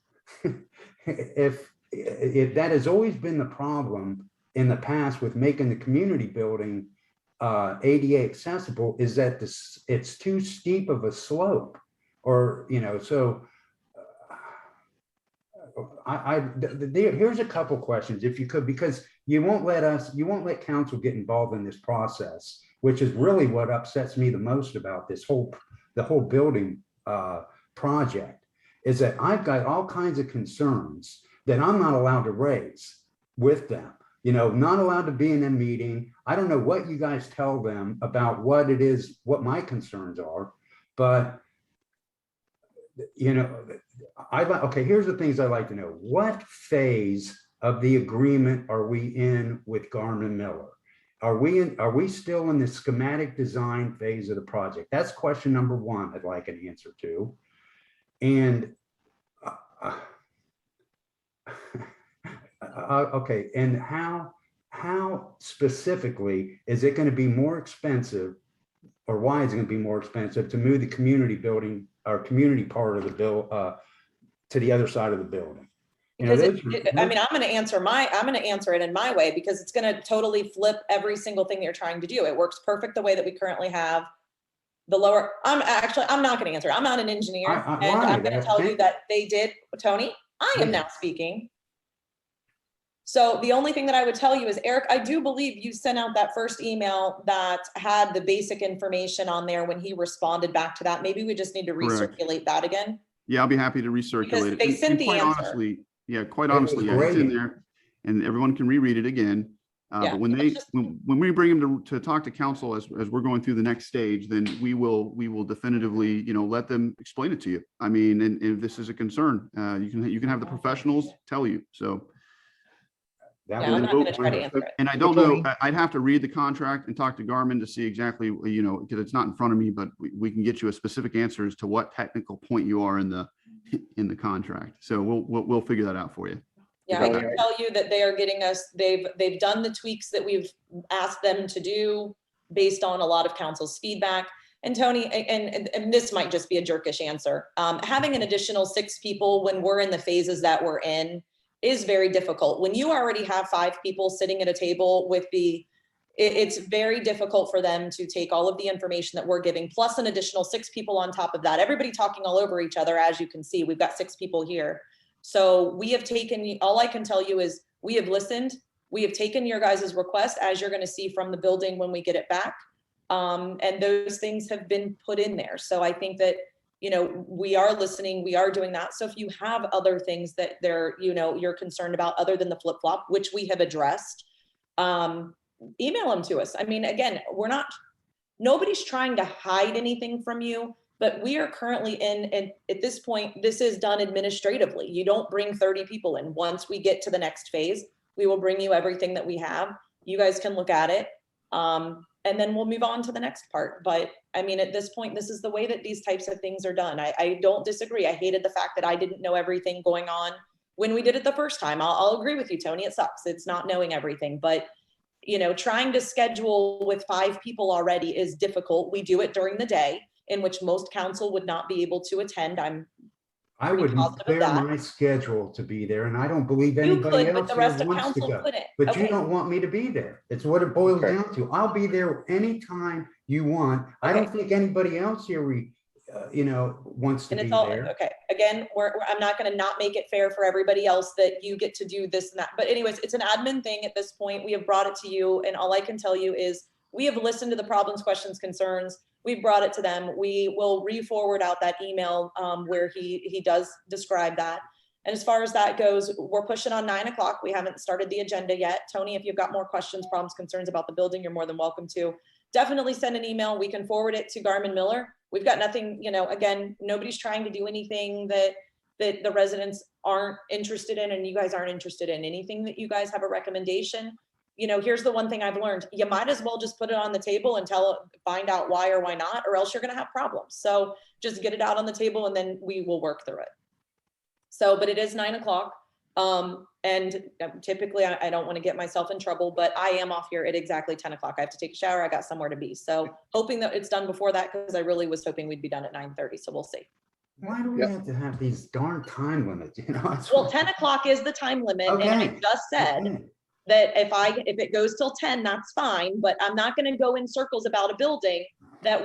S3: If that has always been the problem in the past with making the community building ADA accessible, is that it's too steep of a slope, or so. Here's a couple questions, if you could, because you won't let council get involved in this process, which is really what upsets me the most about the whole building project, is that I've got all kinds of concerns that I'm not allowed to raise with them. Not allowed to be in a meeting. I don't know what you guys tell them about what it is, what my concerns are, but okay, here's the things I'd like to know. What phase of the agreement are we in with Garmin Miller? Are we still in the schematic design phase of the project? That's question number one I'd like an answer to. And okay, and how specifically is it going to be more expensive, or why is it going to be more expensive to move the community building or community part of the bill to the other side of the building? You know,
S1: Because
S3: those
S1: I mean, I'm going to answer it in my way, because it's going to totally flip every single thing that you're trying to do. It works perfect the way that we currently have the lower. I'm not going to answer. I'm not an engineer, and
S3: why?
S1: I'm going to tell you that they did. Tony, I am now speaking. So the only thing that I would tell you is, Eric, I do believe you sent out that first email that had the basic information on there when he responded back to that. Maybe we just need to
S5: Correct.
S1: recirculate that again.
S5: Yeah, I'll be happy to recirculate it.
S1: they sent
S5: And
S1: the
S5: quite
S1: answer.
S5: honestly, yeah, quite
S3: It was
S5: honestly, yeah, it's in
S3: great.
S5: there and everyone can reread it again.
S1: Yeah,
S5: But when
S1: let's just-
S5: when we bring them to talk to council as we're going through the next stage, then we will definitively, let them explain it to you. I mean, and if this is a concern, you can have the professionals tell you. So,
S3: That
S1: Yeah,
S3: was
S1: I'm not going to try to answer it.
S5: and I don't know, I'd have to read the contract and talk to Garmin to see exactly, because it's not in front of me, but we can get you a specific answer as to what technical point you are in the contract. So we'll figure that out for you.
S1: Yeah, I
S2: Okay.
S1: can tell you that they are getting us, they've done the tweaks that we've asked them to do based on a lot of council's feedback. And Tony, and this might just be a jerkish answer, having an additional 6 people when we're in the phases that we're in is very difficult. When you already have 5 people sitting at a table with it's very difficult for them to take all of the information that we're giving, plus an additional 6 people on top of that, everybody talking all over each other. As you can see, we've got 6 people here. So we have taken, all I can tell you is we have listened. We have taken your guys' request, as you're going to see from the building when we get it back. And those things have been put in there. So I think that, we are listening, we are doing that. So if you have other things that you're concerned about other than the flip-flop, which we have addressed, email them to us. I mean, again, nobody's trying to hide anything from you, but we are currently and at this point, this is done administratively. You don't bring 30 people in. Once we get to the next phase, we will bring you everything that we have. You guys can look at it. And then we'll move on to the next part. But I mean, at this point, this is the way that these types of things are done. I don't disagree. I hated the fact that I didn't know everything going on when we did it the first time. I'll agree with you, Tony. It sucks. It's not knowing everything, but trying to schedule with 5 people already is difficult. We do it during the day, in which most council would not be able to attend.
S3: I would
S1: positive of
S3: clear
S1: that.
S3: my schedule to be there, and I don't believe
S1: You
S3: anybody
S1: could, but
S3: else
S1: the
S3: here
S1: rest of
S3: wants to
S1: council
S3: go.
S1: couldn't.
S3: But you
S1: Okay.
S3: don't want me to be there. It's what it boils
S2: Okay.
S3: down to. I'll be there anytime you want. I don't think anybody else here, wants to
S1: And
S3: be
S1: it's all,
S3: there.
S1: okay, again, I'm not gonna not make it fair for everybody else that you get to do this and that. But anyways, it's an admin thing at this point. We have brought it to you, and all I can tell you is we have listened to the problems, questions, concerns. We've brought it to them. We will re-forward out that email where he does describe that. And as far as that goes, we're pushing on 9 o'clock. We haven't started the agenda yet. Tony, if you've got more questions, problems, concerns about the building, you're more than welcome to. Definitely send an email. We can forward it to Garmin Miller. We've got nothing, again, nobody's trying to do anything that the residents aren't interested in, and you guys aren't interested in. Anything that you guys have a recommendation. Here's the one thing I've learned. You might as well just put it on the table and find out why or why not, or else you're going to have problems. So just get it out on the table and then we will work through it. So, but it is 9 o'clock. And typically I don't want to get myself in trouble, but I am off here at exactly 10 o'clock. I have to take a shower. I got somewhere to be. So hoping that it's done before that, because I really was hoping we'd be done at 9:30. So we'll see.
S3: Why do we have to have these darn time limits? It's
S1: Well, 10 o'clock is the time limit. And I
S3: Okay.
S1: just said
S3: okay.
S1: that if it goes till 10, that's fine, but I'm not going to go in circles about a building that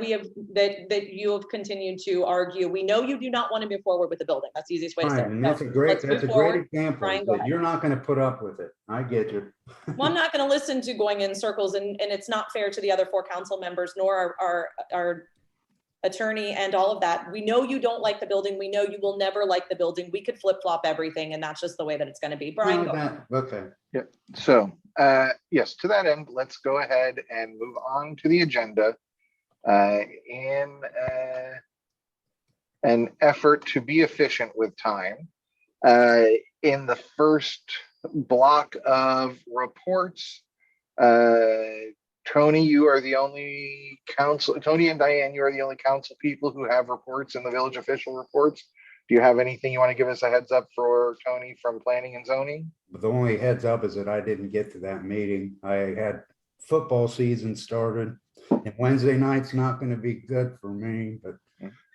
S1: that you have continued to argue. We know you do not want to move forward with the building. That's the easiest way to say
S3: Right,
S1: it.
S3: and that's a
S1: So
S3: great,
S1: let's
S3: that's a
S1: move
S3: great
S1: forward.
S3: example,
S1: Brian, go
S3: that
S1: ahead.
S3: you're not gonna put up with it. I get you.
S1: Well, I'm not going to listen to going in circles, and it's not fair to the other 4 council members, nor our attorney and all of that. We know you don't like the building. We know you will never like the building. We could flip flop everything, and that's just the way that it's going to be. Brian,
S3: No,
S1: go ahead.
S3: Okay.
S2: So, yes, to that end, let's go ahead and move on to the agenda in an effort to be efficient with time. In the first block of reports, Tony, you are the only council, Tony and Diane, you are the only council people who have reports in the village official reports. Do you have anything you want to give us a heads up for, Tony, from planning and zoning?
S3: But the only heads up is that I didn't get to that meeting. I had football season started. And Wednesday night's not gonna be good for me, but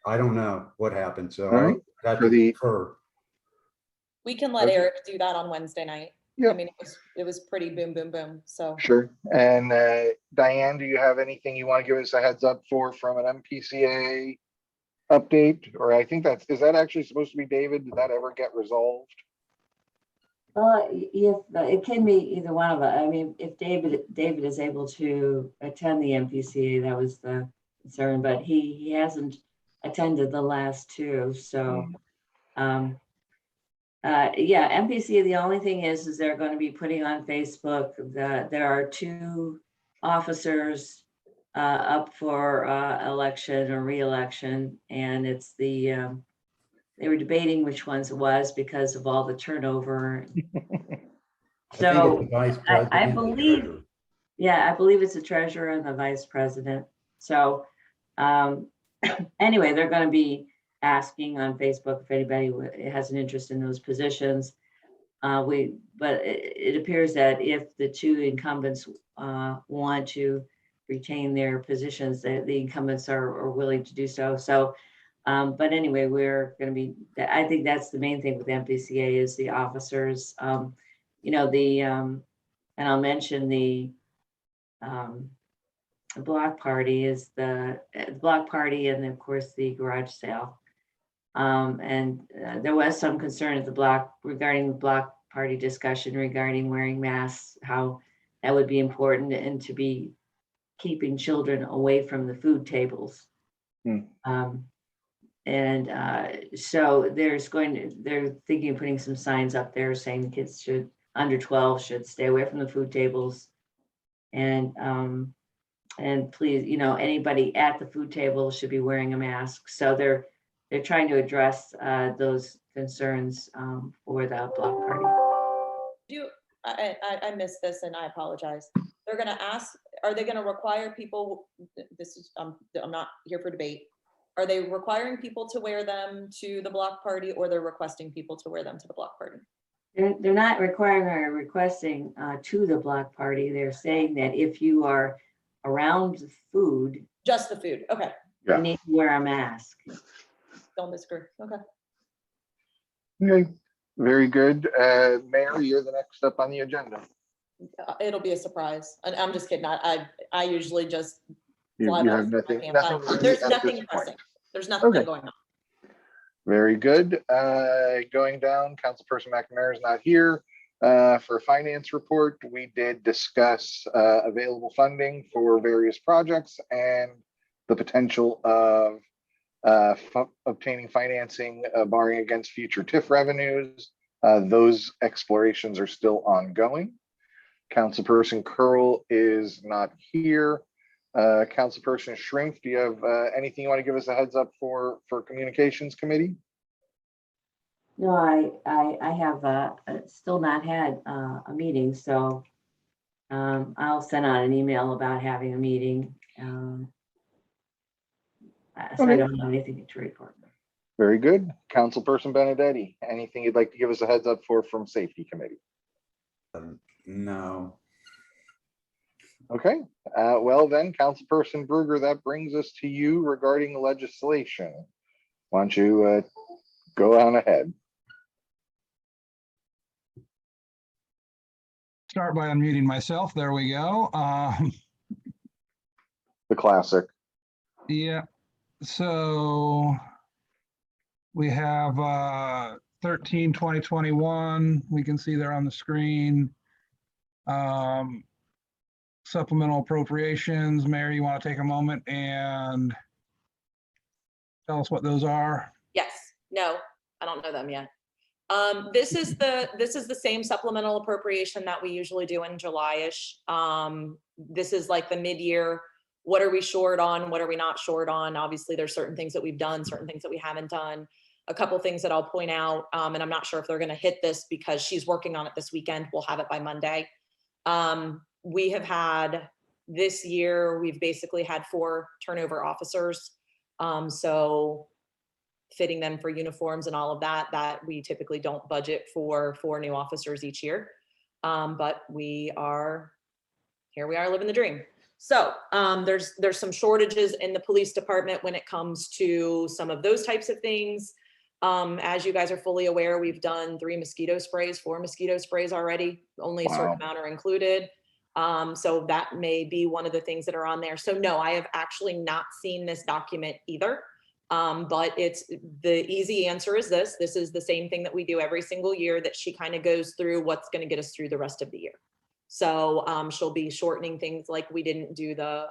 S3: I don't know what happened, so
S2: All
S3: I
S2: right.
S3: got
S2: For
S3: to
S2: the-
S3: defer.
S1: We can let
S2: Okay.
S1: Eric do that on Wednesday night. I
S2: Yep.
S1: mean, it was pretty boom, boom, boom. So
S2: Sure. And Diane, do you have anything you want to give us a heads up for from an MPCA update? Or I think is that actually supposed to be David? Did that ever get resolved?
S4: If, it can be either one of us. I mean, if David is able to attend the MPCA, that was the concern, but he hasn't attended the last two, so. Yeah, MPCA, the only thing is they're going to be putting on Facebook that there are two officers up for election or re-election, and it's they were debating which ones it was because of all the turnover.
S3: I think
S4: So
S3: it's the vice
S4: I
S3: president and
S4: believe,
S3: treasurer.
S4: yeah, I believe it's the treasurer and the vice president. So anyway, they're going to be asking on Facebook if anybody has an interest in those positions. But it appears that if the two incumbents want to retain their positions, that the incumbents are willing to do so. So, but anyway, we're going to be, I think that's the main thing with MPCA is the officers. You know, and I'll mention the block party is the block party, and of course the garage sale. There was some concern at the block regarding the block party discussion regarding wearing masks, how that would be important and to be keeping children away from the food tables. So they're thinking of putting some signs up there saying the kids under 12 should stay away from the food tables. And please, you know, anybody at the food table should be wearing a mask. So they're trying to address those concerns for the block party.
S1: I missed this and I apologize. They're gonna ask, are they gonna require people, this is, I'm not here for debate. Are they requiring people to wear them to the block party, or they're requesting people to wear them to the block party?
S4: They're not requiring or requesting to the block party. They're saying that if you are around the food,
S1: Just the food, okay,
S2: Yeah.
S4: you need to wear a mask.
S1: don't disagree, okay.
S2: Okay, very good. Mayor, you're the next up on the agenda.
S1: It'll be a surprise, and I'm just kidding, I usually just.
S2: You
S1: fly
S2: you
S1: by
S2: have
S1: the seat of my
S2: nothing,
S1: pants.
S2: nothing. for me
S1: There's
S2: at
S1: nothing
S2: this
S1: pressing,
S2: point.
S1: there's nothing
S2: Okay.
S1: going on.
S2: Very good. Going down, Councilperson McNamara is not here. For finance report, we did discuss available funding for various projects and the potential of obtaining financing borrowing against future TIF revenues. Those explorations are still ongoing. Councilperson Curl is not here. Councilperson Shrink, do you have anything you want to give us a heads up for communications committee?
S4: No, I have still not had a meeting, so I'll send out an email about having a meeting. So I
S2: Okay.
S4: don't have anything to report.
S2: Very good. Councilperson Benedetti, anything you'd like to give us a heads up for from safety committee?
S3: No.
S2: Okay, well then, Councilperson Brugger, that brings us to you regarding legislation. Why don't you go on ahead?
S7: Start by unmuting myself. There we go.
S2: The classic.
S7: Yeah, so we have 13/2021. We can see there on the screen. Supplemental appropriations. Mayor, you want to take a moment and tell us what those are?
S1: Yes, no, I don't know them yet. This is the same supplemental appropriation that we usually do in July-ish. This is like the mid-year, what are we short on? What are we not short on? Obviously, there's certain things that we've done, certain things that we haven't done. A couple things that I'll point out, and I'm not sure if they're gonna hit this because she's working on it this weekend. We'll have it by Monday. We have had, this year, we've basically had 4 turnover officers. So fitting them for uniforms and all of that, that we typically don't budget for 4 new officers each year. But here we are living the dream. So there's some shortages in the police department when it comes to some of those types of things. As you guys are fully aware, we've done 4 mosquito sprays already. Only a certain
S2: Wow.
S1: amount are included. So that may be one of the things that are on there. So no, I have actually not seen this document either. But the easy answer is this. This is the same thing that we do every single year, that she kind of goes through what's going to get us through the rest of the year. So she'll be shortening things like we didn't do the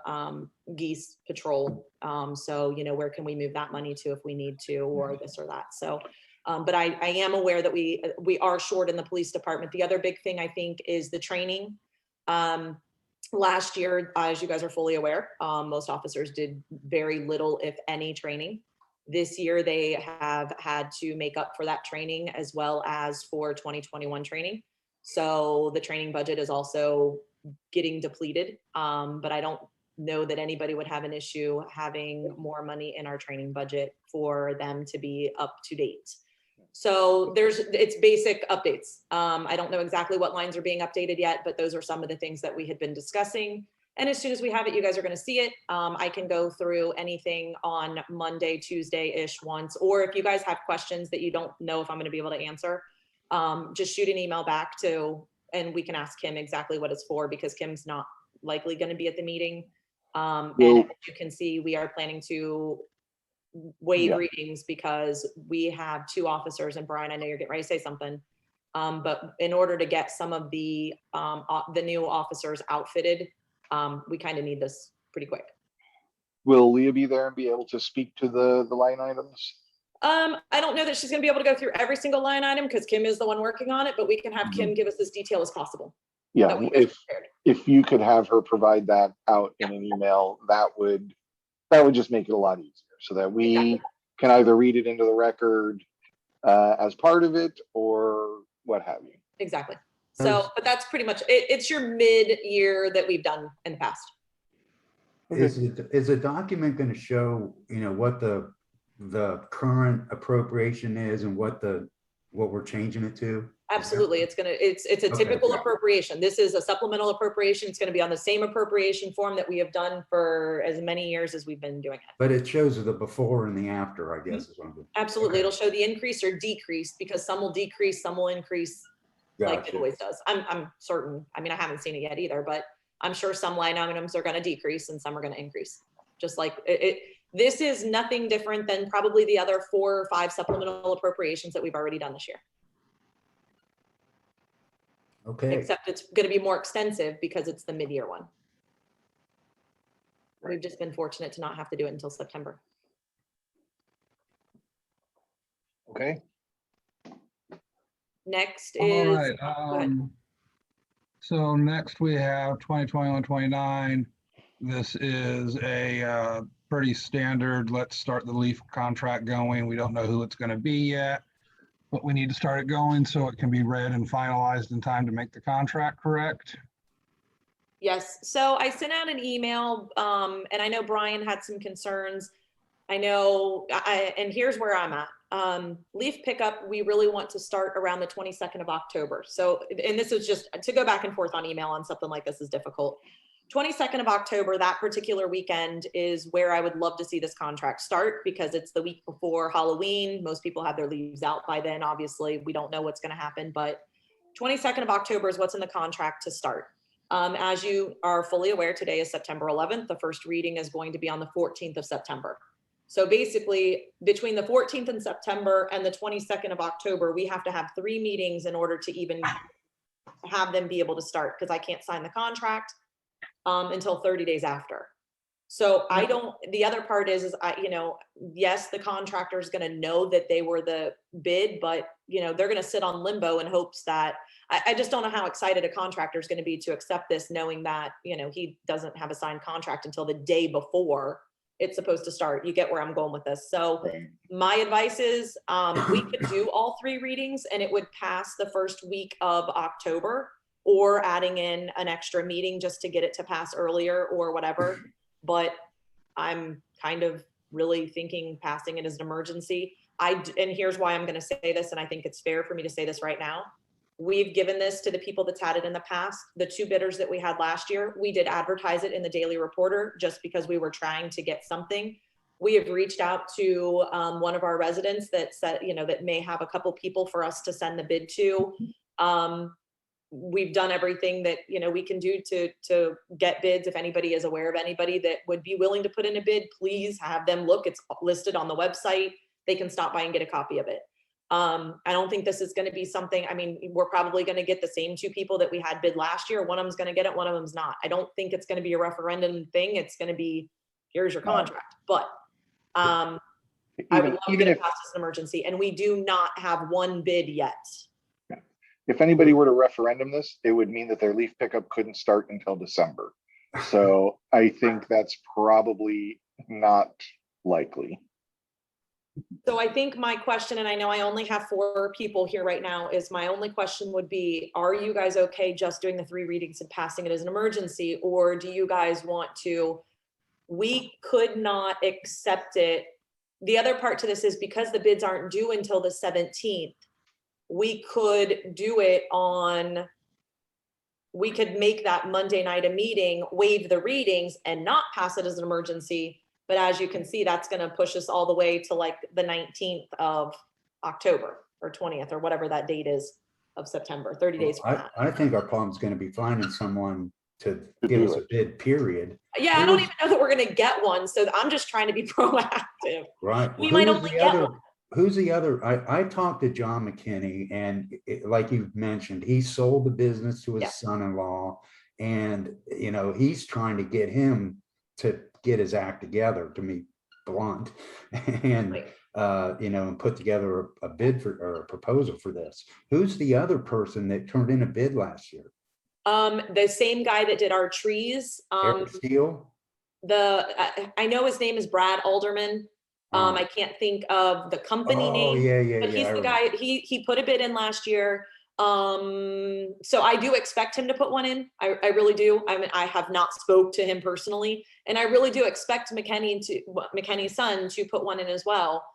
S1: geese patrol. So, where can we move that money to if we need to, or this or that. So, but I am aware that we are short in the police department. The other big thing I think is the training. Last year, as you guys are fully aware, most officers did very little, if any, training. This year, they have had to make up for that training as well as for 2021 training. So the training budget is also getting depleted. But I don't know that anybody would have an issue having more money in our training budget for them to be up to date. So it's basic updates. I don't know exactly what lines are being updated yet, but those are some of the things that we had been discussing. And as soon as we have it, you guys are going to see it. I can go through anything on Monday, Tuesday-ish once, or if you guys have questions that you don't know if I'm going to be able to answer, just shoot an email back and we can ask Kim exactly what it's for, because Kim's not likely going to be at the meeting. And as you can see, we are planning to waive readings because we have 2 officers, and Brian, I know you're getting ready to say something. But in order to get some of the new officers outfitted, we kind of need this pretty quick.
S2: Will Leah be there and be able to speak to the line items?
S1: I don't know that she's going to be able to go through every single line item because Kim is the one working on it, but we can have Kim give us as detail as possible.
S2: Yeah,
S1: that we guys prepared.
S2: if you could have her provide that out in an email, that would just make it a lot easier, so that we
S1: Exactly.
S2: can either read it into the record as part of it or what have you.
S1: Exactly. So, but that's pretty much it. It's your mid-year that we've done in the past.
S3: Is a document going to show, what the current appropriation is and what we're changing it to?
S1: Absolutely. It's a typical appropriation. This is a supplemental appropriation. It's going to be on the same appropriation form that we have done for as many years as we've been doing it.
S3: But it shows the before and the after, I guess. Is what I'm.
S1: Absolutely.
S3: Okay.
S1: It'll show the increase or decrease, because some will decrease, some will increase, like it
S3: Gotcha.
S1: always does. I'm certain. I mean, I haven't seen it yet either, but I'm sure some line items are going to decrease and some are going to increase. Just like this is nothing different than probably the other 4 or 5 supplemental appropriations that we've already done this year.
S3: Okay.
S1: Except it's going to be more extensive because it's the mid-year one. We've just been fortunate to not have to do it until September.
S2: Okay.
S1: Next
S7: All
S1: is,
S7: right.
S1: go ahead.
S7: So next we have 2021-29. This is a pretty standard, let's start the LEAF contract going. We don't know who it's going to be yet, but we need to start it going so it can be read and finalized in time to make the contract, correct?
S1: Yes, so I sent out an email, and I know Brian had some concerns. I know, and here's where I'm at. Leaf pickup, we really want to start around the 22nd of October. So, and this is just to go back and forth on email on something like this is difficult. 22nd of October, that particular weekend is where I would love to see this contract start, because it's the week before Halloween. Most people have their leaves out by then. Obviously, we don't know what's going to happen, but 22nd of October is what's in the contract to start. As you are fully aware, today is September 11th. The first reading is going to be on the 14th of September. So basically, between the 14th of September and the 22nd of October, we have to have 3 meetings in order to even have them be able to start, because I can't sign the contract until 30 days after. So I don't, the other part is yes, the contractor is going to know that they were the bid, but they're going to sit on limbo in hopes that, I just don't know how excited a contractor is going to be to accept this, knowing that, he doesn't have a signed contract until the day before it's supposed to start. You get where I'm going with this. So my advice is we could do all 3 readings and it would pass the first week of October, or adding in an extra meeting just to get it to pass earlier or whatever. But I'm kind of really thinking passing it as an emergency. and here's why I'm going to say this, and I think it's fair for me to say this right now. We've given this to the people that's had it in the past. The 2 bidders that we had last year, we did advertise it in the Daily Reporter just because we were trying to get something. We have reached out to one of our residents that said, that may have a couple people for us to send the bid to. We've done everything that, we can do to get bids. If anybody is aware of anybody that would be willing to put in a bid, please have them look. It's listed on the website. They can stop by and get a copy of it. I don't think this is going to be something, we're probably going to get the same 2 people that we had bid last year. One of them's going to get it, one of them's not. I don't think it's going to be a referendum thing. It's going to be, here's your contract. But I would love to get it passed as an emergency, and we do not have 1 bid yet.
S2: If anybody were to referendum this, it would mean that their leaf pickup couldn't start until December. So I think that's probably not likely.
S1: So I think my question, and I know I only have 4 people here right now, is my only question would be, are you guys okay just doing the 3 readings and passing it as an emergency? Or do you guys want to, we could not accept it. The other part to this is because the bids aren't due until the 17th, we could do it on, we could make that Monday night a meeting, waive the readings and not pass it as an emergency. But as you can see, that's going to push us all the way to like the 19th of October or 20th or whatever that date is of September, 30 days from now.
S3: I think our problem's going to be finding someone to give us a bid, period.
S1: Yeah, I don't even know that we're going to get one. So I'm just trying to be proactive.
S3: Right.
S1: We might only get one.
S3: Who's the other? I talked to John McKinney, and like you mentioned, he sold the business to his son-in-law, and he's trying to get him to get his act together, to be blunt, and and put together a bid for, or a proposal for this. Who's the other person that turned in a bid last year?
S1: The same guy that did our trees.
S3: Eric Steele?
S1: I know his name is Brad Alderman. I can't think of the company name. But he's the guy, he put a bid in last year. So I do expect him to put one in. I really do. I have not spoke to him personally, and I really do expect McKinney's son to put one in as well.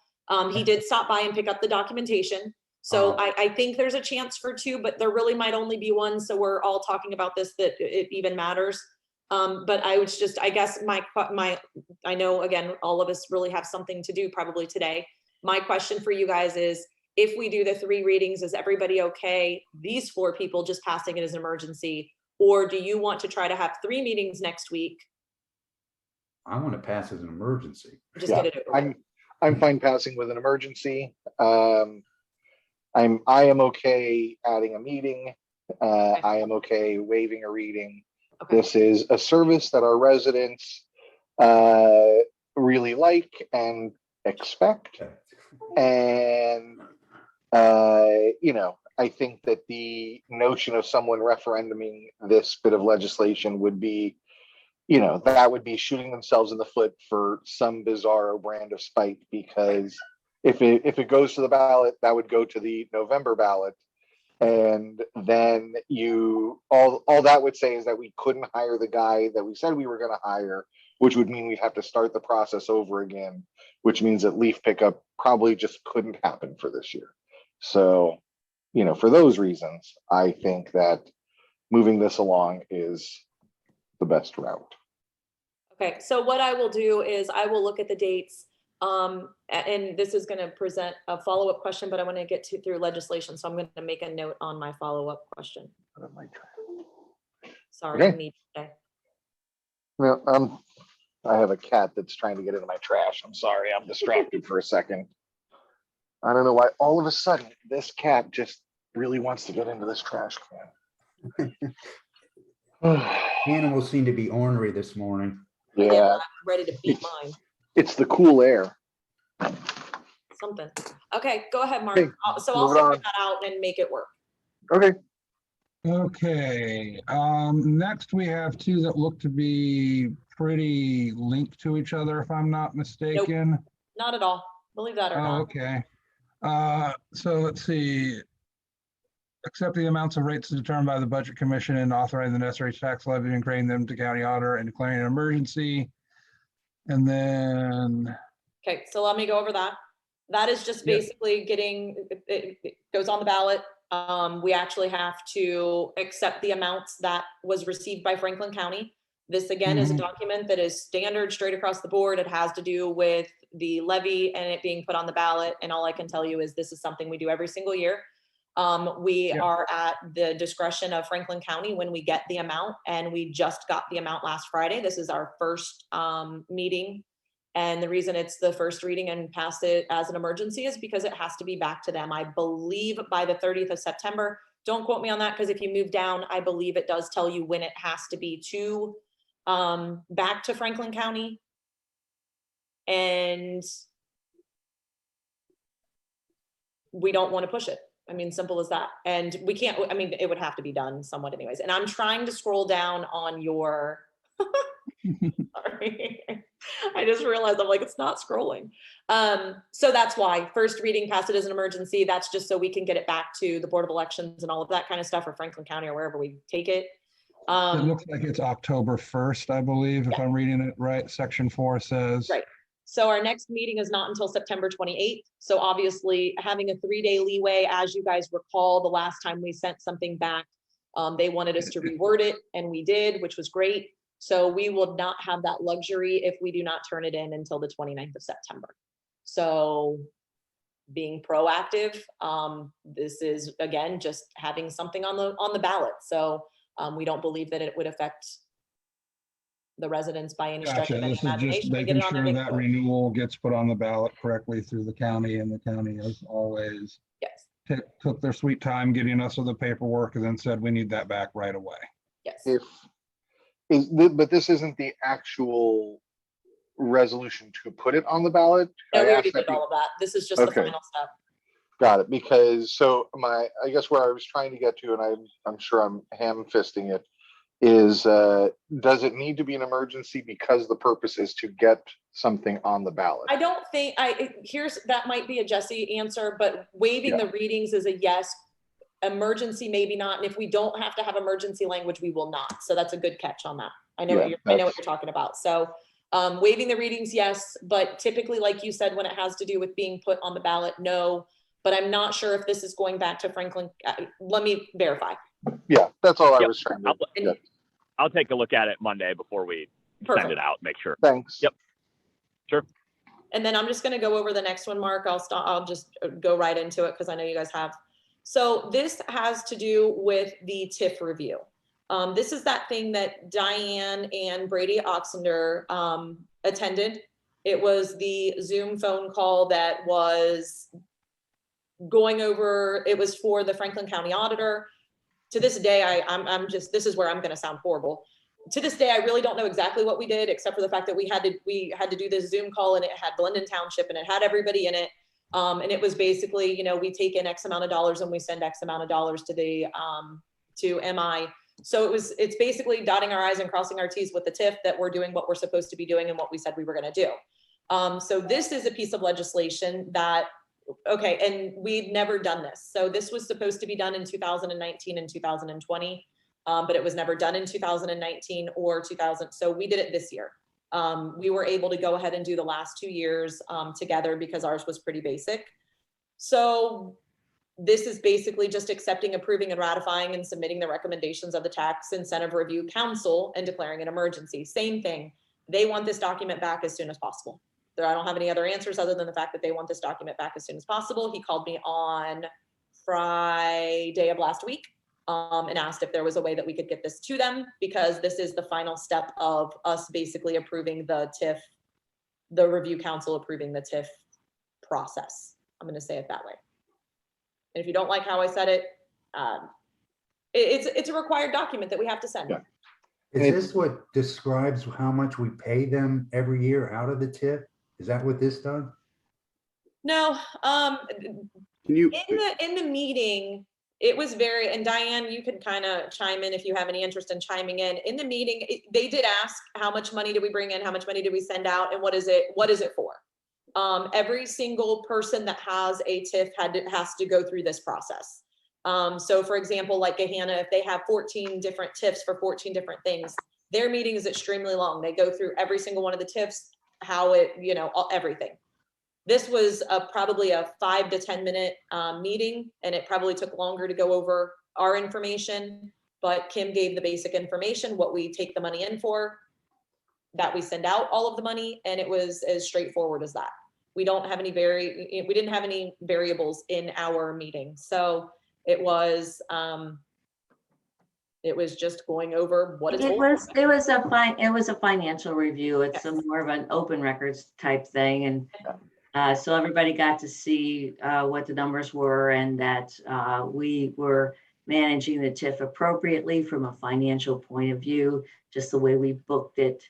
S1: He did stop by and pick up the documentation. So I think there's a chance for 2, but there really might only be 1. So we're all talking about this, that it even matters. But I was just, I guess I know, again, all of us really have something to do probably today. My question for you guys is, if we do the 3 readings, is everybody okay? These 4 people just passing it as an emergency, or do you want to try to have 3 meetings next week?
S3: I want to pass as an emergency.
S1: Just get it over.
S2: I'm fine passing with an emergency. I am okay adding a meeting. I am okay waiving a reading.
S1: Okay.
S2: This is a service that our residents really like and expect. And, I think that the notion of someone referenduming this bit of legislation would be, that would be shooting themselves in the foot for some bizarro brand of spite, because if it goes to the ballot, that would go to the November ballot. And then all that would say is that we couldn't hire the guy that we said we were going to hire, which would mean we'd have to start the process over again, which means that leaf pickup probably just couldn't happen for this year. So, for those reasons, I think that moving this along is the best route.
S1: Okay, so what I will do is I will look at the dates. And this is going to present a follow-up question, but I want to get through legislation. So I'm going to make a note on my follow-up question. Sorry,
S2: Okay.
S1: me today.
S2: Well, I have a cat that's trying to get into my trash. I'm sorry, I'm distracted for a second. I don't know why all of a sudden this cat just really wants to get into this trash can.
S3: Animals seem to be ornery this morning.
S2: Yeah,
S1: I'm ready to beat mine.
S2: it's the cool air.
S1: Something. Okay, go ahead, Mark.
S2: Okay,
S1: So I'll
S2: move it
S1: figure
S2: on.
S1: that out and make it work.
S2: Okay.
S7: Okay, next we have 2 that look to be pretty linked to each other, if I'm not mistaken.
S1: Not at all. Believe that or
S7: Oh,
S1: not.
S7: okay. So let's see. Accept the amounts of rates determined by the Budget Commission and authorizing the necessary tax levy and grading them to county auditor and declaring an emergency. And then,
S1: Okay, so let me go over that. That is just
S7: Yeah.
S1: basically getting, it goes on the ballot. We actually have to accept the amounts that was received by Franklin County. This again is a
S7: Mhm.
S1: document that is standard straight across the board. It has to do with the levy and it being put on the ballot. And all I can tell you is this is something we do every single year. We
S7: Yeah.
S1: are at the discretion of Franklin County when we get the amount, and we just got the amount last Friday. This is our first meeting. And the reason it's the first reading and pass it as an emergency is because it has to be back to them. I believe by the 30th of September. Don't quote me on that, because if you move down, I believe it does tell you when it has to be to back to Franklin County. And we don't want to push it. I mean, simple as that. And we can't, I mean, it would have to be done somewhat anyways. And I'm trying to scroll down on your, sorry. I just realized I'm like, it's not scrolling. So that's why first reading, pass it as an emergency. That's just so we can get it back to the Board of Elections and all of that kind of stuff, or Franklin County or wherever we take it.
S7: It looks like it's October 1st, I believe, if
S1: Yeah.
S7: I'm reading it right. Section 4 says.
S1: Right. So our next meeting is not until September 28th. So obviously having a 3-day leeway, as you guys recall, the last time we sent something back, they wanted us to reword it, and we did, which was great. So we will not have that luxury if we do not turn it in until the 29th of September. So being proactive, this is again, just having something on the ballot. So we don't believe that it would affect the residents by any stretch
S7: Gotcha.
S1: of any
S7: This is just
S1: imagination. We get
S7: making
S1: it on their
S7: sure
S1: big
S7: that
S1: board.
S7: renewal gets put on the ballot correctly through the county, and the county has always
S1: Yes,
S7: took their sweet time getting us with the paperwork and then said we need that back right away.
S1: yes.
S2: But this isn't the actual resolution to put it on the ballot.
S1: No,
S2: I
S1: we already
S2: asked that
S1: did
S2: be-
S1: all of that. This is just the
S2: Okay.
S1: final step.
S2: Got it, because I guess where I was trying to get to, and I'm sure I'm ham fisting it, is does it need to be an emergency because the purpose is to get something on the ballot?
S1: I don't think, that might be a Jesse answer, but waiving the readings is a yes. Emergency, maybe not. And if we don't have to have emergency language, we will not. So that's a good catch on that. I know
S2: Yeah,
S1: I know what you're talking about. So waiving the readings, yes, but typically, like you said, when it has to do with being put on the ballot, no. But I'm not sure if this is going back to Franklin. Let me verify.
S2: Yeah, that's all I
S6: Yep.
S2: was trying to get.
S6: I'll take a look at it Monday before we send
S1: Perfect.
S6: it out, make sure.
S2: Thanks.
S6: Yep. Sure.
S1: And then I'm just going to go over the next one, Mark. I'll just go right into it because I know you guys have. So this has to do with the TIF review. This is that thing that Diane and Brady Oxender attended. It was the Zoom phone call that was going over, it was for the Franklin County Auditor. To this day, I'm just, this is where I'm going to sound horrible. To this day, I really don't know exactly what we did, except for the fact that we had to do this Zoom call, and it had Glendon Township and it had everybody in it. And it was basically, you know, we take in X amount of dollars and we send X amount of dollars to the to MI. So it's basically dotting our I's and crossing our T's with the TIF that we're doing what we're supposed to be doing and what we said we were going to do. So this is a piece of legislation that, okay, and we'd never done this. So this was supposed to be done in 2019 and 2020, but it was never done in 2019 or 2000. So we did it this year. We were able to go ahead and do the last 2 years together because ours was pretty basic. So this is basically just accepting, approving, and ratifying and submitting the recommendations of the Tax Incentive Review Council and declaring an emergency. Same thing. They want this document back as soon as possible. I don't have any other answers other than the fact that they want this document back as soon as possible. He called me on Friday of last week and asked if there was a way that we could get this to them, because this is the final step of us basically approving the TIF, the review council approving the TIF process. I'm going to say it that way. And if you don't like how I said it, it's a required document that we have to send.
S2: Yeah.
S3: Is this what describes how much we pay them every year out of the TIF? Is that what this does?
S1: No,
S5: Can you,
S1: in the meeting, it was very, and Diane, you can kind of chime in if you have any interest in chiming in. In the meeting, they did ask how much money did we bring in, how much money did we send out, and what is it for? Every single person that has a TIF has to go through this process. So for example, like Gahanna, if they have 14 different TIFs for 14 different things, their meeting is extremely long. They go through every single one of the TIFs, how it, you know, everything. this was probably a 5 to 10 minute meeting, and it probably took longer to go over our information. But Kim gave the basic information, what we take the money in for, that we send out all of the money, and it was as straightforward as that. We don't have any we didn't have any variables in our meeting. So it was just going over what it's
S4: It
S1: for.
S4: it was a financial review. It's a more of an open records type thing. And so everybody got to see what the numbers were, and that we were managing the TIF appropriately from a financial point of view, just the way we booked it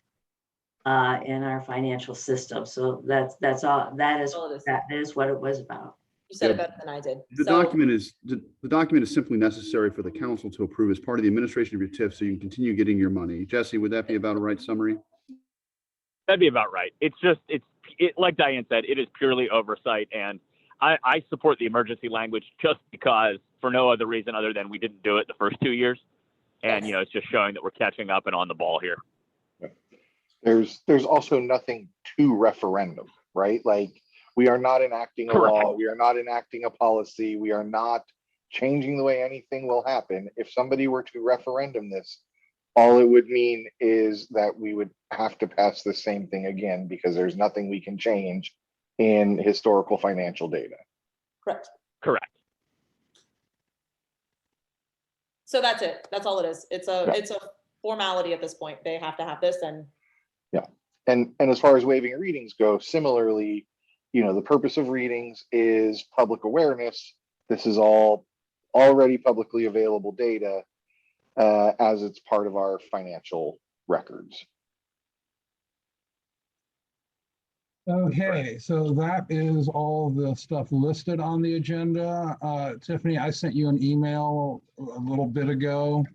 S4: in our financial system. So that's all, that is what it was about.
S1: You said it better than I did.
S5: The
S1: So-
S5: document is, the document is simply necessary for the council to approve as part of the administration of your TIF, so you can continue getting your money. Jesse, would that be about a right summary?
S6: That'd be about right. It's just, like Diane said, it is purely oversight. And I support the emergency language just because, for no other reason other than we didn't do it the first 2 years. And, you know, it's just showing that we're catching up and on the ball here.
S2: There's also nothing to referendum, right? Like, we are not enacting a law,
S6: Correct.
S2: we are not enacting a policy, we are not changing the way anything will happen. If somebody were to referendum this, all it would mean is that we would have to pass the same thing again, because there's nothing we can change in historical financial data.
S1: Correct.
S6: Correct.
S1: So that's it. That's all it is. It's a formality at this point. They have to have this, and
S2: And as far as waiving readings go, similarly, you know, the purpose of readings is public awareness. This is all already publicly available data as it's part of our financial records.
S7: Okay, so that is all the stuff listed on the agenda. Tiffany, I sent you an email a little bit ago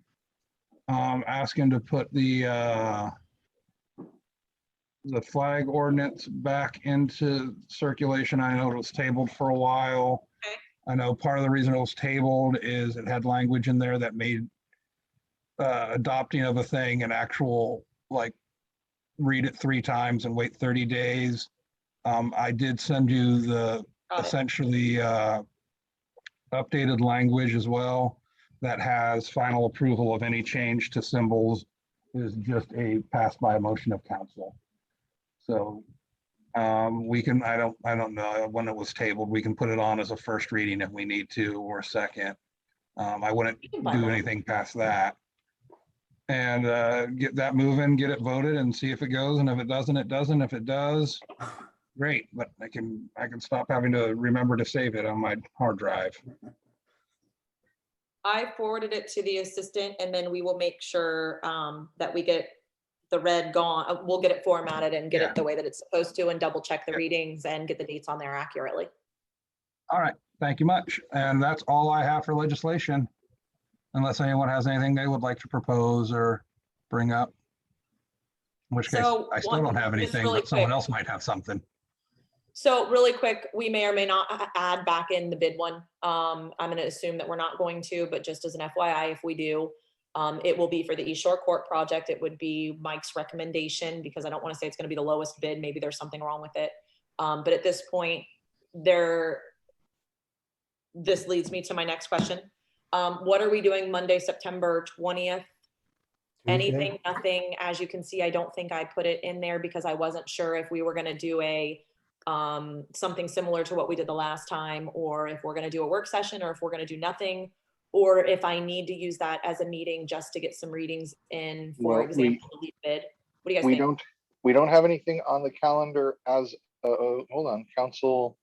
S7: asking to put the flag ordinance back into circulation. I know it was tabled for a while.
S1: Okay.
S7: I know part of the reason it was tabled is it had language in there that made adopting of a thing an actual, like, read it 3 times and wait 30 days. I did send you the
S1: got it.
S7: essentially updated language as well that has final approval of any change to symbols is just a passed by a motion of council. So we can, I don't know when it was tabled, we can put it on as a first reading if we need to, or second. I wouldn't
S1: can find
S7: do
S1: that.
S7: anything past that. And get that moving, get it voted and see if it goes. And if it doesn't, it doesn't. If it does, great, but I can stop having to remember to save it on my hard drive.
S1: I forwarded it to the assistant, and then we will make sure that we get the red gone. We'll get it formatted and get
S7: Yeah.
S1: it the way that it's supposed to, and double check the
S7: Yeah.
S1: readings and get the dates on there accurately.
S7: All right, thank you much. And that's all I have for legislation. Unless anyone has anything they would like to propose or bring up. In which case,
S1: So,
S7: I still don't have
S1: just
S7: anything,
S1: really
S7: but someone
S1: quick.
S7: else might have something.
S1: So really quick, we may or may not add back in the bid one. I'm going to assume that we're not going to, but just as an FYI, if we do, it will be for the East Shore Court project. It would be Mike's recommendation, because I don't want to say it's going to be the lowest bid. Maybe there's something wrong with it. But at this point, this leads me to my next question. What are we doing Monday, September 20th? Anything, nothing? As you can see, I don't think I put it in there because I wasn't sure if we were going to do something similar to what we did the last time, or if we're going to do a work session, or if we're going to do nothing, or if I need to use that as a meeting just to get some readings in, for
S2: Well,
S1: example, the lead bid. What do you guys
S2: We
S1: think?
S2: don't have anything on the calendar as, hold on, council.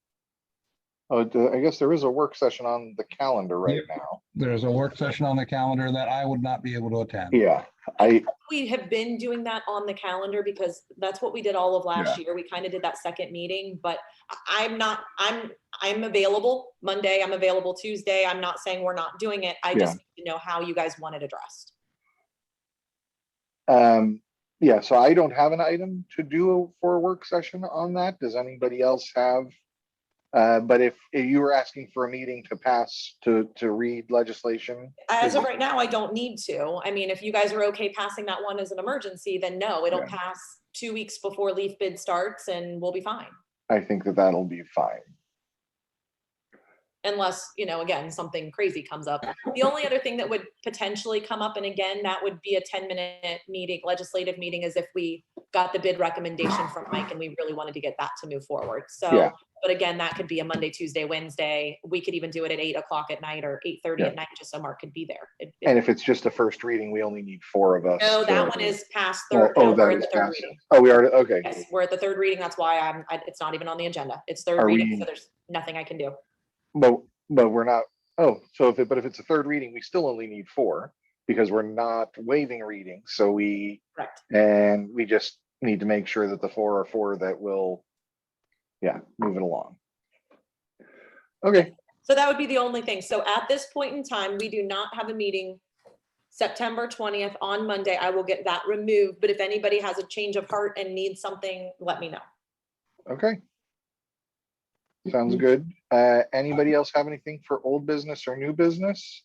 S2: I guess there is a work session on the calendar right now.
S7: There's a work session on the calendar that I would not be able to attend.
S2: Yeah,
S1: We have been doing that on the calendar because that's what we did all of last year. We kind of did that second meeting, but I'm available Monday. I'm available Tuesday. I'm not saying we're not doing it. I just need to know how you guys want it addressed.
S2: yeah, so I don't have an item to do for a work session on that. Does anybody else have? But if you were asking for a meeting to pass, to read legislation.
S1: As of right now, I don't need to. I mean, if you guys are okay passing that one as an emergency, then no, it'll
S2: Yeah.
S1: pass 2 weeks before leaf bid starts and we'll be fine.
S2: I think that that'll be fine.
S1: Unless, again, something crazy comes up. The only other thing that would potentially come up, and again, that would be a 10-minute meeting, legislative meeting, is if we got the bid recommendation from Mike and we really wanted to get that to move forward. So,
S2: Yeah.
S1: but again, that could be a Monday, Tuesday, Wednesday. We could even do it at 8 o'clock at night or 8:30
S2: Yeah.
S1: at night, just so Mark could be there.
S2: And if it's just a first reading, we only need 4 of us.
S1: No, that
S2: to-
S1: one is past
S2: Oh,
S1: third.
S2: oh,
S1: No,
S2: that
S1: we're at
S2: is
S1: the third
S2: past.
S1: reading.
S2: Oh, we are, okay.
S1: Yes, we're at the third reading. That's why it's not even on the agenda. It's third
S2: Are
S1: reading,
S2: we-
S1: so there's nothing I can do.
S2: But we're not, so if it's a third reading, we still only need 4 because we're not waiving reading. So we
S1: Correct.
S2: just need to make sure that the 4 are 4 that will, move it along. Okay,
S1: So that would be the only thing. So at this point in time, we do not have a meeting September 20th on Monday. I will get that removed, but if anybody has a change of heart and needs something, let me know.
S2: okay. Sounds good. Anybody else have anything for old business or new business?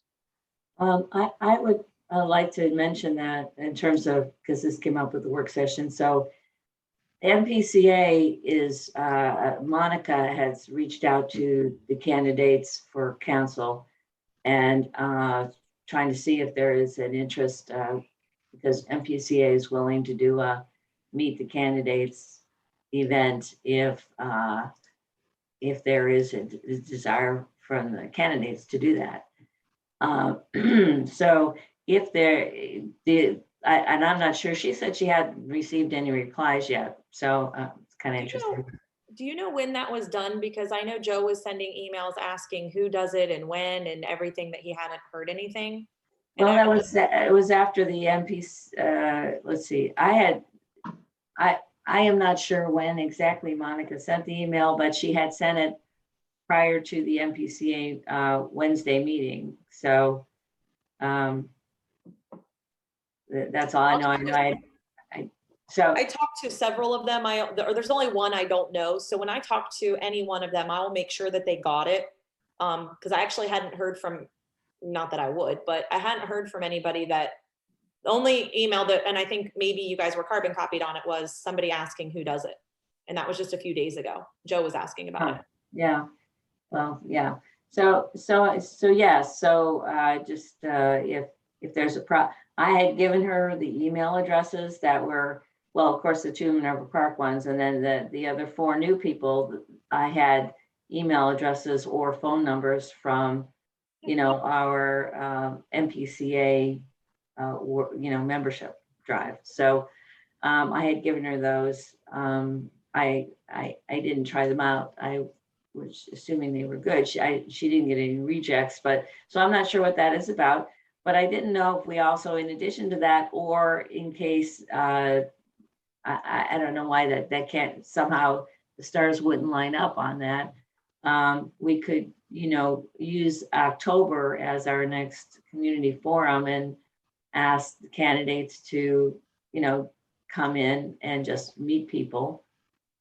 S4: I would like to mention that in terms of, because this came up with the work session, so MPCA is, Monica has reached out to the candidates for council and trying to see if there is an interest, because MPCA is willing to do a meet the candidates event if there is a desire from the candidates to do that. So if and I'm not sure, she said she hadn't received any replies yet, so it's kind of interesting.
S1: Do you know when that was done? Because I know Joe was sending emails asking who does it and when and everything, that he hadn't heard anything. And
S4: Well, it was after the MP, let's see, I am not sure when exactly Monica sent the email, but she had sent it prior to the MPCA Wednesday meeting. So that's all I know. So
S1: I talked to several of them. There's only one I don't know. So when I talk to any one of them, I'll make sure that they got it. Because I actually hadn't heard from, not that I would, but I hadn't heard from anybody. That the only email that, and I think maybe you guys were carbon copied on it, was somebody asking who does it. And that was just a few days ago. Joe was asking about it.
S4: Yeah, well, yeah. So yes, just if there's I had given her the email addresses that were, well, of course, the 2 Minerva Park ones, and then the other 4 new people, I had email addresses or phone numbers from, our MPCA, membership drive. So I had given her those. I didn't try them out. I was assuming they were good. She didn't get any rejects, but so I'm not sure what that is about. But I didn't know if we also, in addition to that, or in case I don't know why that can't, somehow the stars wouldn't line up on that. We could, use October as our next community forum and ask the candidates to, come in and just meet people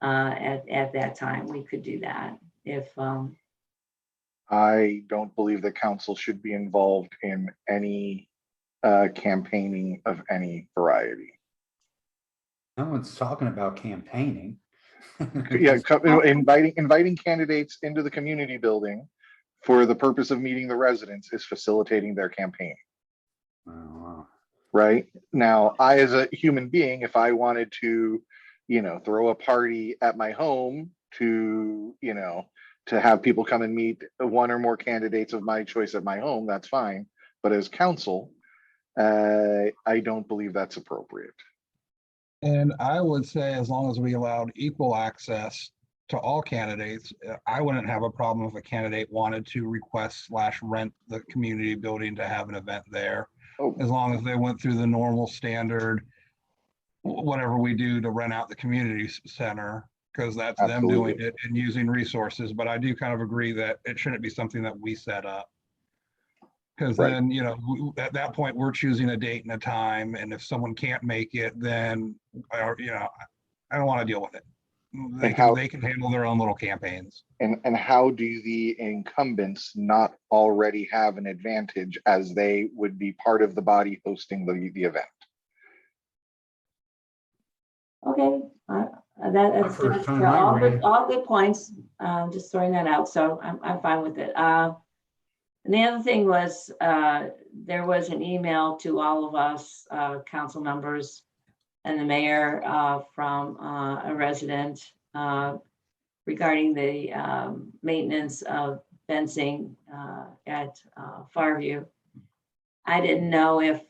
S4: at that time. We could do that if
S2: I don't believe that council should be involved in any campaigning of any variety.
S3: No one's talking about campaigning.
S2: Yeah, inviting candidates into the community building for the purpose of meeting the residents is facilitating their campaign.
S3: Oh, wow.
S2: Right now, I, as a human being, if I wanted to, throw a party at my home to have people come and meet 1 or more candidates of my choice at my home, that's fine. But as council, I don't believe that's appropriate.
S7: And I would say as long as we allowed equal access to all candidates, I wouldn't have a problem if a candidate wanted to request / rent the community building to have an event there.
S2: Oh.
S7: As long as they went through the normal standard, whatever we do to rent out the community center, because that's them doing
S2: Absolutely.
S7: it and using resources. But I do kind of agree that it shouldn't be something that we set up. Because
S2: Right.
S7: then, at that point, we're choosing a date and a time. And if someone can't make it, then, I don't want to deal with it. They can handle their own little campaigns.
S2: And how do the incumbents not already have an advantage as they would be part of the body hosting the event?
S4: okay, That's
S3: first time
S4: they're
S3: I
S4: all
S3: ran.
S4: good, all good points. Just throwing that out, so I'm fine with it. And the other thing was, there was an email to all of us, council members and the mayor, from a resident, regarding the maintenance of fencing at Farview. I didn't know if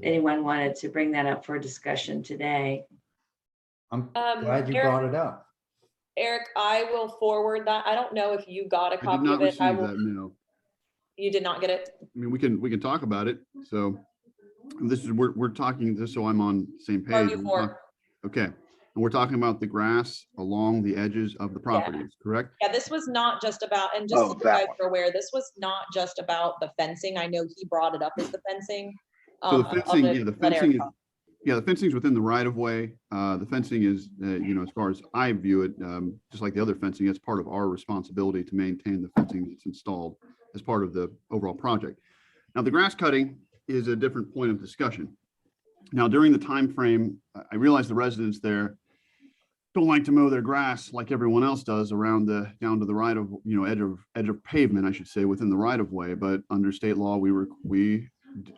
S4: anyone wanted to bring that up for discussion today.
S3: I'm glad you brought it up.
S1: Eric, I will forward that. I don't know if you got a
S5: I did
S1: copy
S5: not
S1: of it. I
S5: receive
S1: will,
S5: that, no.
S1: you did not get it?
S5: I mean, we can talk about it. So this is, we're talking, just so I'm on the same page.
S1: Farview
S5: we're
S1: 4.
S5: talk- Okay, and we're talking about the grass along the edges of the properties, correct?
S1: Yeah, this was not just about, and just
S2: Oh,
S1: so you
S2: that
S1: guys
S2: one.
S1: are aware, this was not just about the fencing. I know he brought it up as the fencing.
S5: So the
S1: I'll
S5: fencing,
S1: let-
S5: yeah, the
S1: let Eric
S5: fencing is,
S1: talk.
S5: yeah, the fencing's within the right of way. The fencing is, as far as I view it, just like the other fencing, it's part of our responsibility to maintain the fencing that's installed as part of the overall project. Now, the grass cutting is a different point of discussion. Now, during the time frame, I realize the residents there don't like to mow their grass like everyone else does around the, down to the right of, edge of pavement, I should say, within the right of way. But under state law, we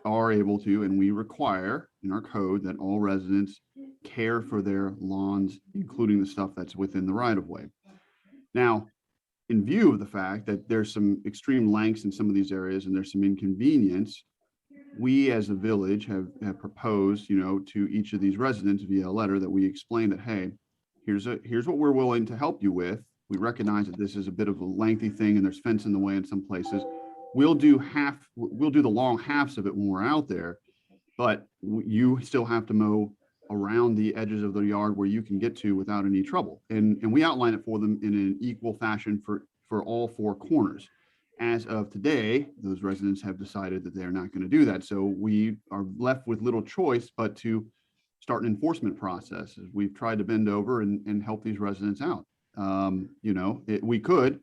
S5: are able to, and we require in our code that all residents care for their lawns, including the stuff that's within the right of way. Now, in view of the fact that there's some extreme lengths in some of these areas and there's some inconvenience, we as a village have proposed, to each of these residents via a letter that we explain that, hey, here's what we're willing to help you with. We recognize that this is a bit of a lengthy thing and there's fence in the way in some places. We'll do the long halves of it when we're out there, but you still have to mow around the edges of the yard where you can get to without any trouble. And we outline it for them in an equal fashion for all 4 corners. As of today, those residents have decided that they're not going to do that. So we are left with little choice but to start an enforcement process. We've tried to bend over and help these residents out. We could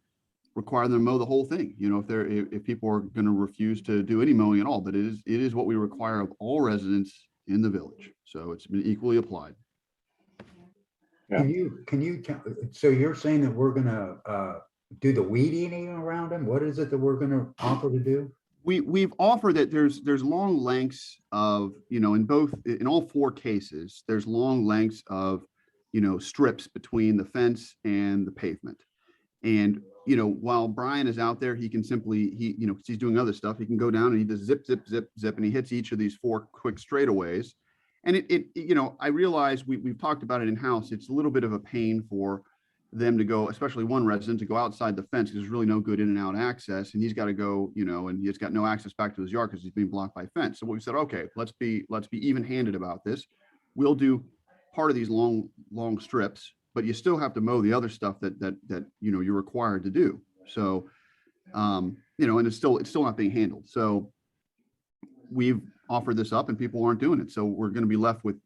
S5: require them to mow the whole thing, if people are going to refuse to do any mowing at all, but it is what we require of all residents in the village. So it's been equally applied.
S2: Yeah.
S3: So you're saying that we're gonna do the weed eating around them? What is it that we're gonna offer to do?
S5: We've offered that there's long lengths of, in all 4 cases, there's long lengths of, strips between the fence and the pavement. And, while Brian is out there, he can simply, because he's doing other stuff, he can go down and he does zip, zip, zip, zip, and he hits each of these 4 quick straightaways. And I realize we've talked about it in house. It's a little bit of a pain for them to go, especially one resident, to go outside the fence. There's really no good in and out access, and he's got to go, and he's got no access back to his yard because he's being blocked by fence. So we said, okay, let's be even-handed about this. We'll do part of these long strips, but you still have to mow the other stuff that you're required to do. So, and it's still not being handled. So we've offered this up, and people aren't doing it. So we're going to be left with,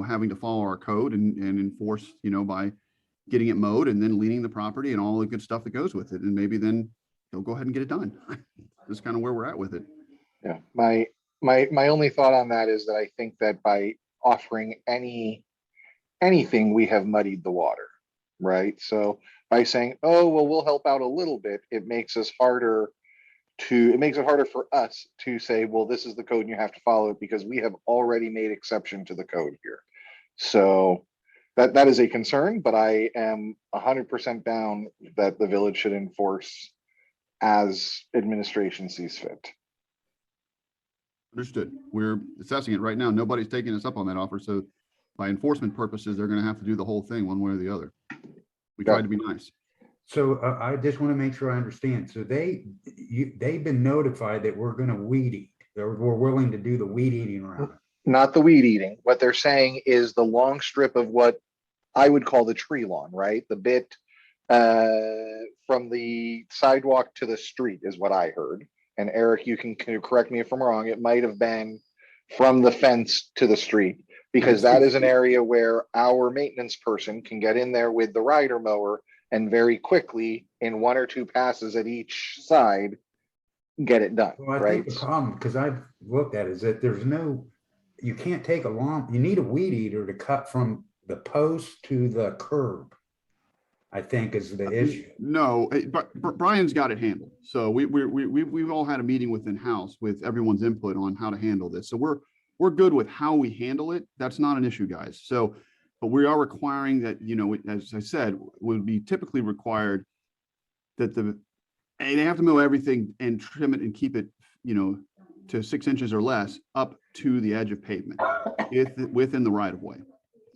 S5: having to follow our code and enforce, by getting it mowed and then leaning the property and all the good stuff that goes with it. And maybe then they'll go ahead and get it done. That's kind of where we're at with it.
S2: Yeah, my only thought on that is that I think that by offering anything, we have muddied the water, right? So by saying, oh, well, we'll help out a little bit, it makes it harder for us to say, well, this is the code and you have to follow it, because we have already made exception to the code here. So that is a concern, but I am 100% down that the village should enforce as administration sees fit.
S5: Understood. We're assessing it right now. Nobody's taking us up on that offer. So by enforcement purposes, they're going to have to do the whole thing one way or the other. We tried to be nice.
S3: So I just want to make sure I understand. So they've been notified that we're going to weed eat, or we're willing to do the weed eating around it.
S2: Not the weed eating. What they're saying is the long strip of what I would call the tree lawn, right? The bit from the sidewalk to the street is what I heard. And Eric, you can correct me if I'm wrong. It might have been from the fence to the street, because that is an area where our maintenance person can get in there with the rider mower and very quickly, in 1 or 2 passes at each side, get it done.
S3: Well, I
S2: right?
S3: think the problem, because I've looked at it, is that you can't take a lawn, you need a weed eater to cut from The post to the curb, I think, is the issue.
S5: No, but Brian's got it handled. So we've all had a meeting within house with everyone's input on how to handle this. So we're good with how we handle it. That's not an issue, guys. So, but we are requiring that, you know, as I said, would be typically required that they have to mow everything and trim it and keep it, you know, to 6 inches or less up to the edge of pavement within the right of way.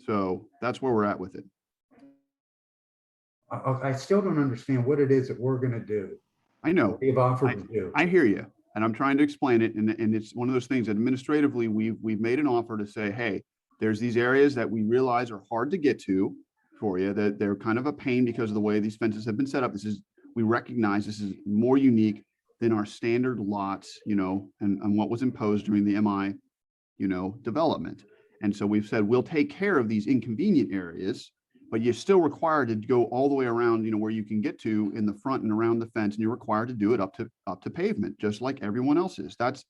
S5: So that's where we're at with it.
S3: I still don't understand what it is that we're gonna do.
S5: I know.
S3: They've offered to do.
S5: I hear you, and I'm trying to explain it, and it's one of those things administratively, we've made an offer to say, hey, there's these areas that we realize are hard to get to for you, that they're kind of a pain because of the way these fences have been set up. We recognize this is more unique than our standard lots, you know, and what was imposed during the MI, you know, development. And so we've said, we'll take care of these inconvenient areas, but you're still required to go all the way around, you know, where you can get to in the front and around the fence, and you're required to do it up to pavement, just like everyone else is. That's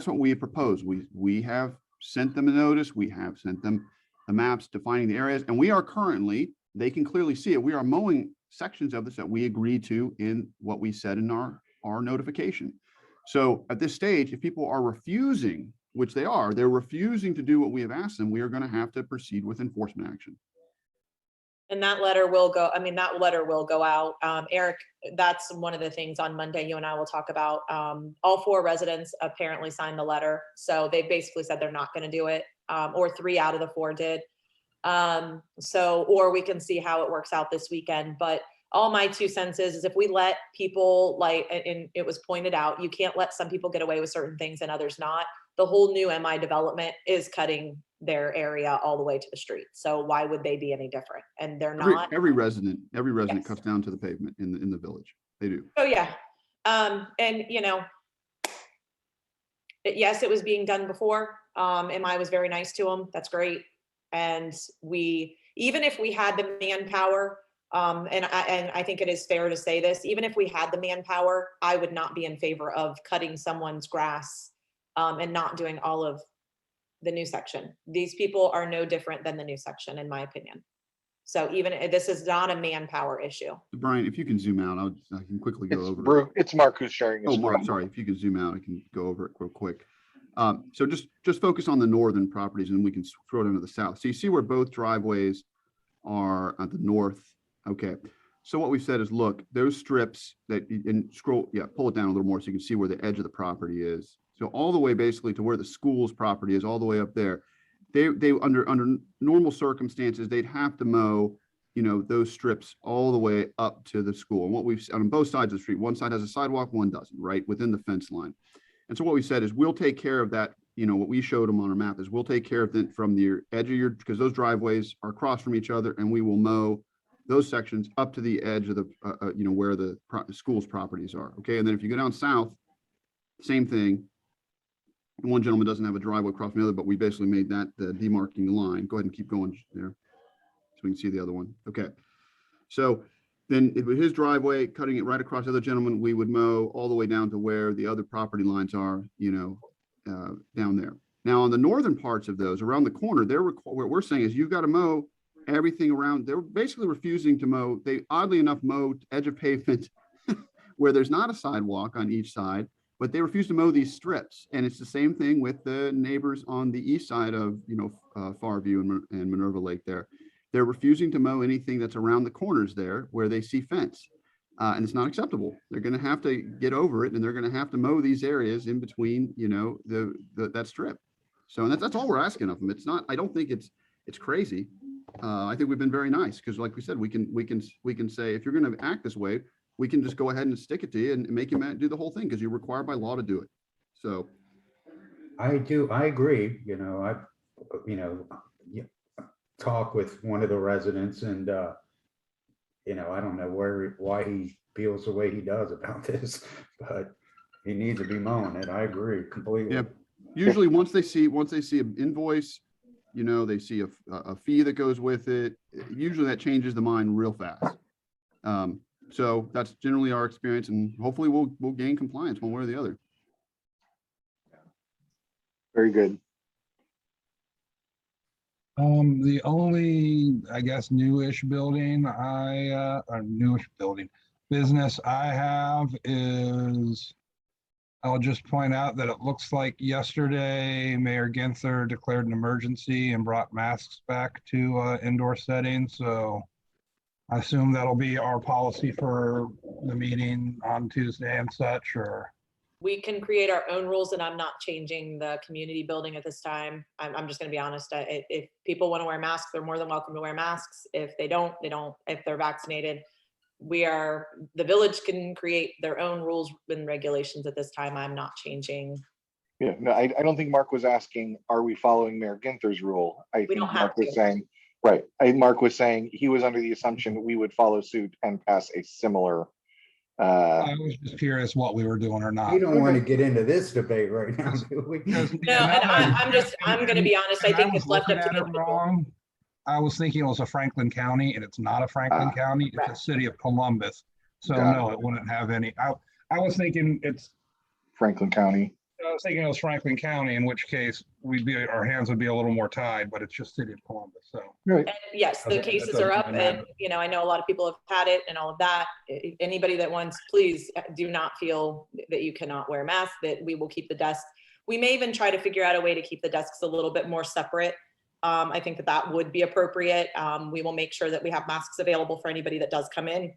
S5: what we propose. We have sent them a notice. We have sent them the maps defining the areas, and we are currently, they can clearly see it. We are mowing sections of this that we agreed to in what we said in our notification. So at this stage, if people are refusing, which they are, they're refusing to do what we have asked them, we are going to have to proceed with enforcement action.
S1: And that letter will go, I mean, that letter will go out. Eric, that's one of the things on Monday you and I will talk about. All 4 residents apparently signed the letter. So they basically said they're not going to do it, or 3 out of the 4 did. Or we can see how it works out this weekend. But all my 2 cents is if we let people, like, and it was pointed out, you can't let some people get away with certain things and others not. The whole new MI development is cutting their area all the way to the street. So why would they be any different? And they're not.
S5: Every resident
S1: Yes.
S5: cuts down to the pavement in the village. They do.
S1: Oh, yeah. And you know, yes, it was being done before. MI was very nice to them. That's great. And even if we had the manpower, and I think it is fair to say this, even if we had the manpower, I would not be in favor of cutting someone's grass and not doing all of the new section. These people are no different than the new section, in my opinion. So even this is not a manpower issue.
S5: Brian, if you can zoom out, I can quickly go over it.
S2: It's Mark who's sharing his
S5: Oh, Mark,
S2: screen.
S5: sorry. If you can zoom out, I can go over it real quick. So just focus on the northern properties, and we can throw it into the south. So you see where both driveways are at the north. Okay. So what we've said is, look, those strips that, and scroll, yeah, pull it down a little more so you can see where the edge of the property is. So all the way basically to where the school's property is, all the way up there. They under normal circumstances, they'd have to mow, you know, those strips all the way up to the school. And what we've on both sides of the street, one side has a sidewalk, one doesn't, right, within the fence line. And so what we said is, we'll take care of that. You know, what we showed them on our map is, we'll take care of it from the edge of your, because those driveways are across from each other, and we will mow those sections up to the edge of the, you know, where the school's properties are. Okay. And then if you go down south, same thing. One gentleman doesn't have a driveway across from the other, but we basically made that the demarcating line. Go ahead and keep going there so we can see the other one. Okay. So then if his driveway, cutting it right across the other gentleman, we would mow all the way down to where the other property lines are, you know, down there. Now on the northern parts of those, around the corner, what we're saying is, you've got to mow everything around. They're basically refusing to mow. They oddly enough mowed edge of pavement where there's not a sidewalk on each side, but they refuse to mow these strips. And it's the same thing with the neighbors on the east side of, you know, Farview and Minerva Lake there. They're refusing to mow anything that's around the corners there where they see fence. And it's not acceptable. They're going to have to get over it, and they're going to have to mow these areas in between, you know, that strip. So and that's all we're asking of them. It's not, I don't think it's crazy. I think we've been very nice, because like we said, we can say, if you're going to act this way, we can just go ahead and stick it to you and make you do the whole thing, because you're required by law to do it. So
S3: I agree. You know, talk with one of the residents, and you know, I don't know why he feels the way he does about this, but he needs to be mowing it. I agree completely.
S5: yeah, usually once they see an invoice, you know, they see a fee that goes with it, usually that changes the mind real fast. So that's generally our experience, and hopefully we'll gain compliance one way or the other.
S2: Very good.
S7: The only, I guess, business I have is, I'll just point out that it looks like yesterday Mayor Ginther declared an emergency and brought masks back to indoor settings. So I assume that'll be our policy for the meeting on Tuesday and such, or,
S1: We can create our own rules, and I'm not changing the community building at this time. I'm just gonna be honest. If people want to wear masks, they're more than welcome to wear masks. If they don't, they don't. If they're vaccinated, the village can create their own rules and regulations at this time. I'm not changing.
S2: Yeah, no, I don't think Mark was asking, are we following Mayor Ginther's rule? I think
S1: don't have
S2: Mark was
S1: to.
S2: saying, right, Mark was saying he was under the assumption we would follow suit and pass a similar.
S7: I was just curious what we were doing or not.
S3: We don't want to get into this debate right now, do we?
S7: Because-
S1: No, and I'm gonna be honest. I
S7: and
S1: think
S7: was
S1: it's left up
S7: looking
S1: to
S7: at
S1: the
S7: it
S1: people.
S7: wrong. I was thinking it was a Franklin County, and it's not a Franklin
S2: Ah.
S7: County, it's a
S1: Right.
S7: city of Columbus. So
S2: Got
S7: no, it wouldn't have any, I was thinking
S2: Franklin County.
S7: I was thinking it was Franklin County, in which case our hands would be a little more tied, but it's just city of Columbus, so.
S2: Right.
S1: And yes, the
S7: Okay, that
S1: cases
S7: doesn't
S1: are up,
S7: really
S1: and,
S7: matter.
S1: I know a lot of people have had it and all of that. Anybody that wants, please do not feel that you cannot wear masks, that we will keep the desks. We may even try to figure out a way to keep the desks a little bit more separate. I think that would be appropriate. We will make sure that we have masks available for anybody that does come in.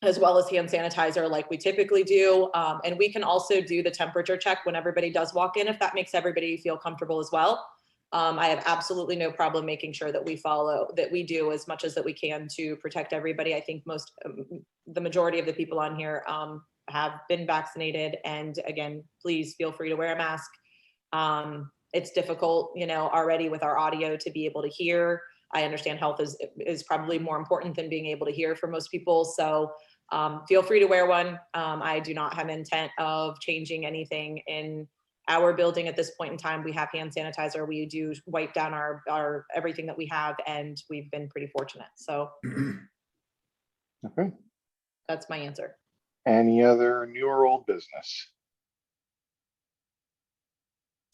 S1: As well as hand sanitizer like we typically do. And we can also do the temperature check when everybody does walk in, if that makes everybody feel comfortable as well. I have absolutely no problem making sure that we do as much as that we can to protect everybody. I think the majority of the people on here have been vaccinated. And again, please feel free to wear a mask. It's difficult, already with our audio to be able to hear. I understand health is probably more important than being able to hear for most people. So feel free to wear one. I do not have intent of changing anything in our building at this point in time. We have hand sanitizer. We do wipe down our everything that we have, and we've been pretty fortunate. So
S2: Okay.
S1: that's my answer.
S2: Any other new or old business?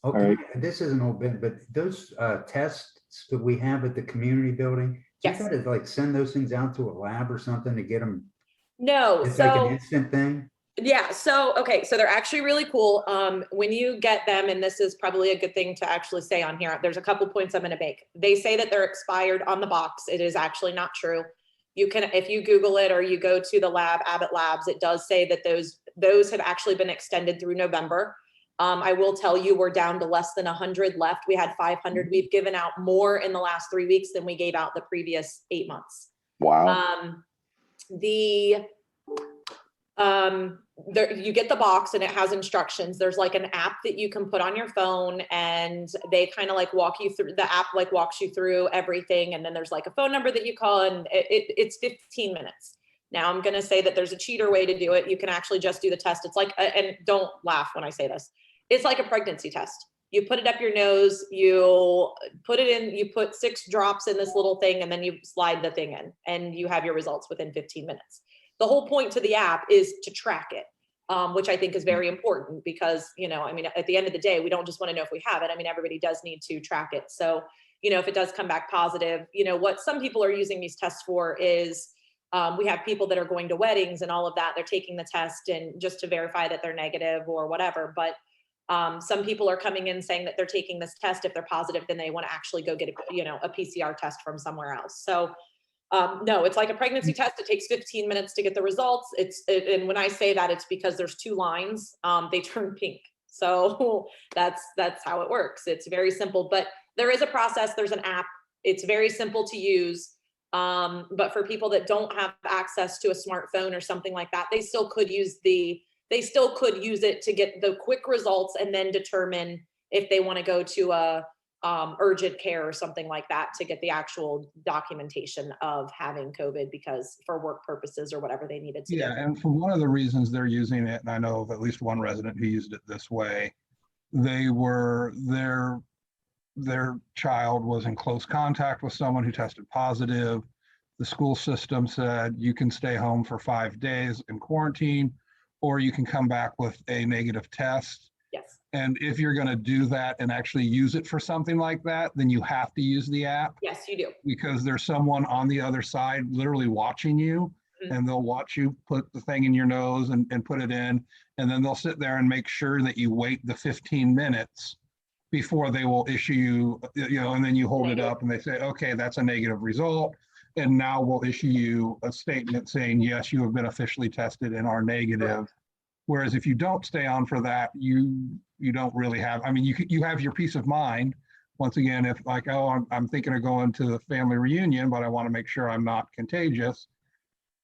S3: Okay,
S2: right.
S3: this is an old bit, but those tests that we have at the community building, you
S1: Yes.
S3: gotta like send those things out to a lab or something to get them.
S1: No,
S3: It's like an
S1: so
S3: instant thing.
S1: yeah, so okay, so they're actually really cool. When you get them, and this is probably a good thing to actually say on here, there's a couple points I'm going to make. They say that they're expired on the box. It is actually not true. You can, if you Google it or you go to the lab, Abbott Labs, it does say that those have actually been extended through November. I will tell you, we're down to less than 100 left. We had 500. We've given out more in the last 3 weeks than we gave out the previous 8 months.
S2: Wow.
S1: You get the box and it has instructions. There's like an app that you can put on your phone, and they kind of like walk you through, the app like walks you through everything. And then there's like a phone number that you call, and it's 15 minutes. Now I'm going to say that there's a cheater way to do it. You can actually just do the test. It's like, and don't laugh when I say this, it's like a pregnancy test. You put it up your nose, you put it in, you put 6 drops in this little thing, and then you slide the thing in, and you have your results within 15 minutes. The whole point to the app is to track it, which I think is very important because, at the end of the day, we don't just want to know if we have it. I mean, everybody does need to track it. So, if it does come back positive, what some people are using these tests for is we have people that are going to weddings and all of that. They're taking the test and just to verify that they're negative or whatever. But some people are coming in saying that they're taking this test. If they're positive, then they want to actually go get a PCR test from somewhere else. So no, it's like a pregnancy test. It takes 15 minutes to get the results. And when I say that, it's because there's 2 lines. They turn pink. So that's how it works. It's very simple, but there is a process. There's an app. It's very simple to use. But for people that don't have access to a smartphone or something like that, they still could use it to get the quick results and then determine if they want to go to a urgent care or something like that to get the actual documentation of having COVID, because for work purposes or whatever they needed to do.
S7: Yeah, and for one of the reasons they're using it, and I know of at least one resident who used it this way, their child was in close contact with someone who tested positive. The school system said you can stay home for 5 days in quarantine, or you can come back with a negative test.
S1: Yes.
S7: And if you're going to do that and actually use it for something like that, then you have to use the app
S1: Yes, you do.
S7: because there's someone on the other side literally watching you,
S1: Mhm.
S7: and they'll watch you put the thing in your nose and put it in. And then they'll sit there and make sure that you wait the 15 minutes before they will issue you, and then you hold it up and they say, okay, that's a negative result. And now we'll issue you a statement saying, yes, you have been officially tested and are negative. Whereas if you don't stay on for that, you don't really have, I mean, you have your peace of mind. Once again, if like, oh, I'm thinking of going to the family reunion, but I want to make sure I'm not contagious.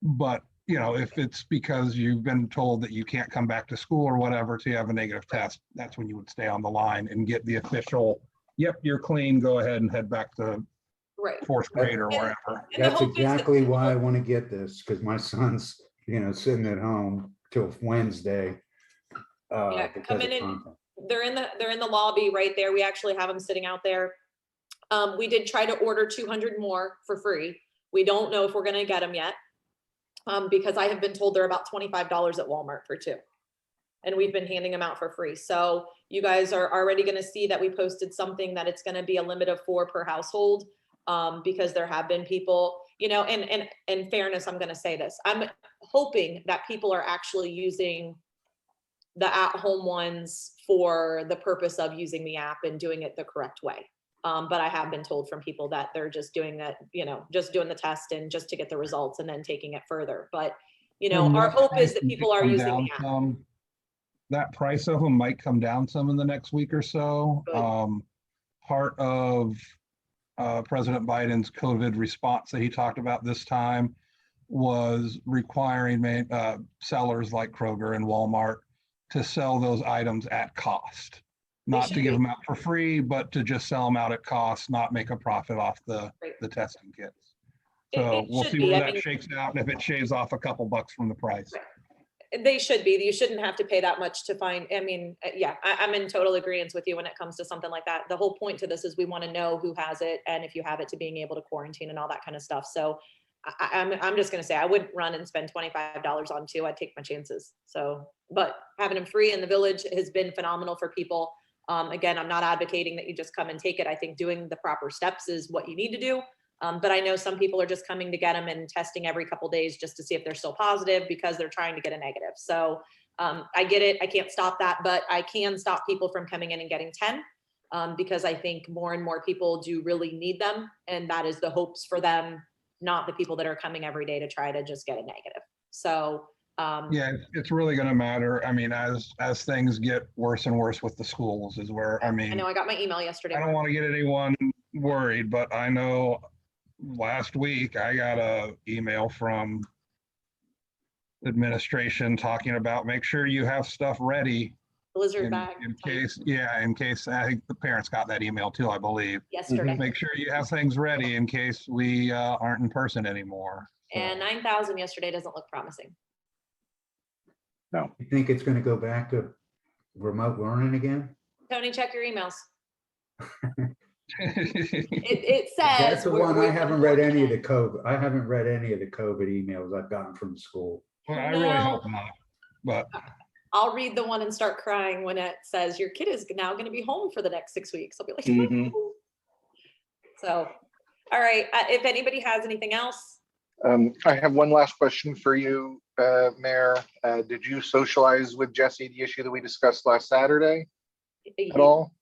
S7: But, if it's because you've been told that you can't come back to school or whatever, so you have a negative test, that's when you would stay on the line and get the official, yep, you're clean, go ahead and head back to
S1: Right.
S7: fourth grade or wherever.
S1: And the
S3: That's
S1: hope is that
S3: exactly why I
S1: people-
S3: want to get this, because my son's, sitting at home till Wednesday.
S1: Yeah,
S3: because
S1: come
S3: of
S1: in and
S3: content.
S1: they're in the lobby right there. We actually have them sitting out there. We did try to order 200 more for free. We don't know if we're gonna get them yet. Because I have been told they're about $25 at Walmart for 2. And we've been handing them out for free. So you guys are already gonna see that we posted something that it's gonna be a limit of 4 per household. Because there have been people, and in fairness, I'm gonna say this. I'm hoping that people are actually using the at-home ones for the purpose of using the app and doing it the correct way. But I have been told from people that they're just doing that, just doing the test and just to get the results and then taking it further. But,
S7: And
S1: our
S7: that
S1: hope is
S7: price
S1: that
S7: might
S1: people are
S7: come
S1: using
S7: down
S1: the app.
S7: some. That price of them might come down some in the next week or so.
S1: Good.
S7: Part of President Biden's COVID response that he talked about this time was requiring sellers like Kroger and Walmart to sell those items at cost. Not
S1: should
S7: to give
S1: be.
S7: them out for free, but to just sell them out at cost, not make a profit off the
S1: Right.
S7: testing kits.
S1: It-
S7: So
S1: it
S7: we'll
S1: should
S7: see
S1: be.
S7: where
S1: I
S7: that
S1: mean-
S7: shakes out and if it shaves off a couple bucks from the price.
S1: They should be. You shouldn't have to pay that much to find, yeah, I'm in total agreement with you when it comes to something like that. The whole point to this is we want to know who has it and if you have it to being able to quarantine and all that kind of stuff. So I'm just going to say I wouldn't run and spend $25 on 2. I'd take my chances. So, but having them free in the village has been phenomenal for people. Again, I'm not advocating that you just come and take it. I think doing the proper steps is what you need to do. But I know some people are just coming to get them and testing every couple days just to see if they're still positive because they're trying to get a negative. So I get it. I can't stop that, but I can stop people from coming in and getting 10 because I think more and more people do really need them. And that is the hopes for them, not the people that are coming every day to try to just get a negative. So
S7: Yeah, it's really going to matter. I mean, as things get worse and worse with the schools is where,
S1: I know I got my email yesterday.
S7: I don't want to get anyone worried, but I know last week I got a email from administration talking about make sure you have stuff ready
S1: Blizzard
S7: in
S1: bag
S7: case, I think the parents got that email too, I believe.
S1: yesterday.
S7: Make sure you have things ready in case we aren't in person anymore. So,
S1: And 9,000 yesterday doesn't look promising.
S3: You think it's going to go back to remote learning again?
S1: Tony, check your emails. It says.
S3: That's the
S1: we're-
S3: one. I
S1: we're
S3: haven't read any of the
S1: fortunate.
S3: COVID. I haven't read any of the COVID emails I've gotten from school.
S7: Well, I really
S1: No.
S7: hope not, but
S1: I'll read the one and start crying when it says your kid is now going to be home for the next 6 weeks. I'll be like,
S2: Mhm.
S1: "Oh." So, all right. If anybody has anything else,
S2: I have one last question for you, Mayor. Did you socialize with Jesse the issue that we discussed last Saturday at all?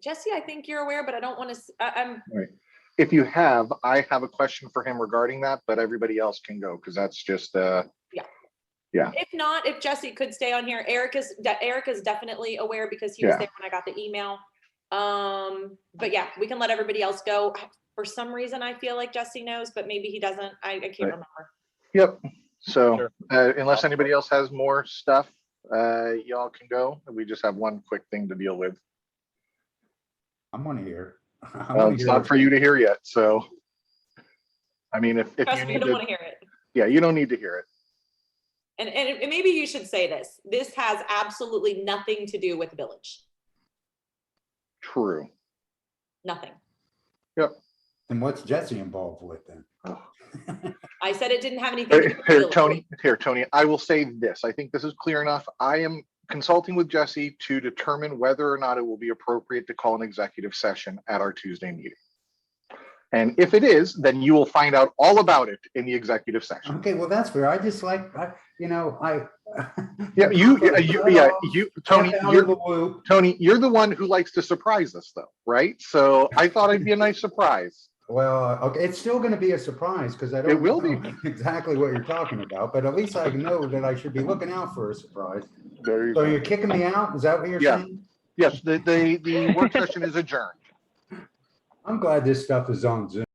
S1: Jesse, I think you're aware, but I don't want to. I'm
S2: If you have, I have a question for him regarding that, but everybody else can go because that's just,
S1: If not, if Jesse could stay on here, Eric is definitely aware because he was
S2: Yeah.
S1: there when I got the email. But yeah, we can let everybody else go. For some reason, I feel like Jesse knows, but maybe he doesn't. I can't
S2: Right.
S1: remember.
S2: yep. So
S6: Sure.
S2: unless anybody else has more stuff, y'all can go. We just have one quick thing to deal with.
S3: I'm on here.
S2: It's not for you to hear yet, so. I mean, if
S1: Trust
S2: you
S1: me, I
S2: need
S1: don't want
S2: to,
S1: to hear it.
S2: yeah, you don't need to hear it.
S1: And maybe you should say this. This has absolutely nothing to do with the village.
S2: True.
S1: Nothing.
S3: And what's Jesse involved with then?
S1: I said it didn't have anything to do with the
S2: Here,
S1: village.
S2: Tony, I will say this. I think this is clear enough. I am consulting with Jesse to determine whether or not it will be appropriate to call an executive session at our Tuesday meeting. And if it is, then you will find out all about it in the executive session.
S3: Okay, well, that's fair. I just like,
S2: Yeah, Tony,
S3: Step out of
S2: you're,
S3: the loop.
S2: Tony, you're the one who likes to surprise us though, right? So I thought it'd be a nice surprise.
S3: Well, okay, it's still gonna be a surprise because I don't
S2: will be.
S3: know exactly what you're talking about, but at least I know that I should be looking out for a surprise.
S2: There you
S3: So
S2: go.
S3: you're kicking me out? Is that what you're
S2: Yeah.
S3: saying?
S2: Yes, the work session is adjourned.
S3: I'm glad this stuff is on Zoom.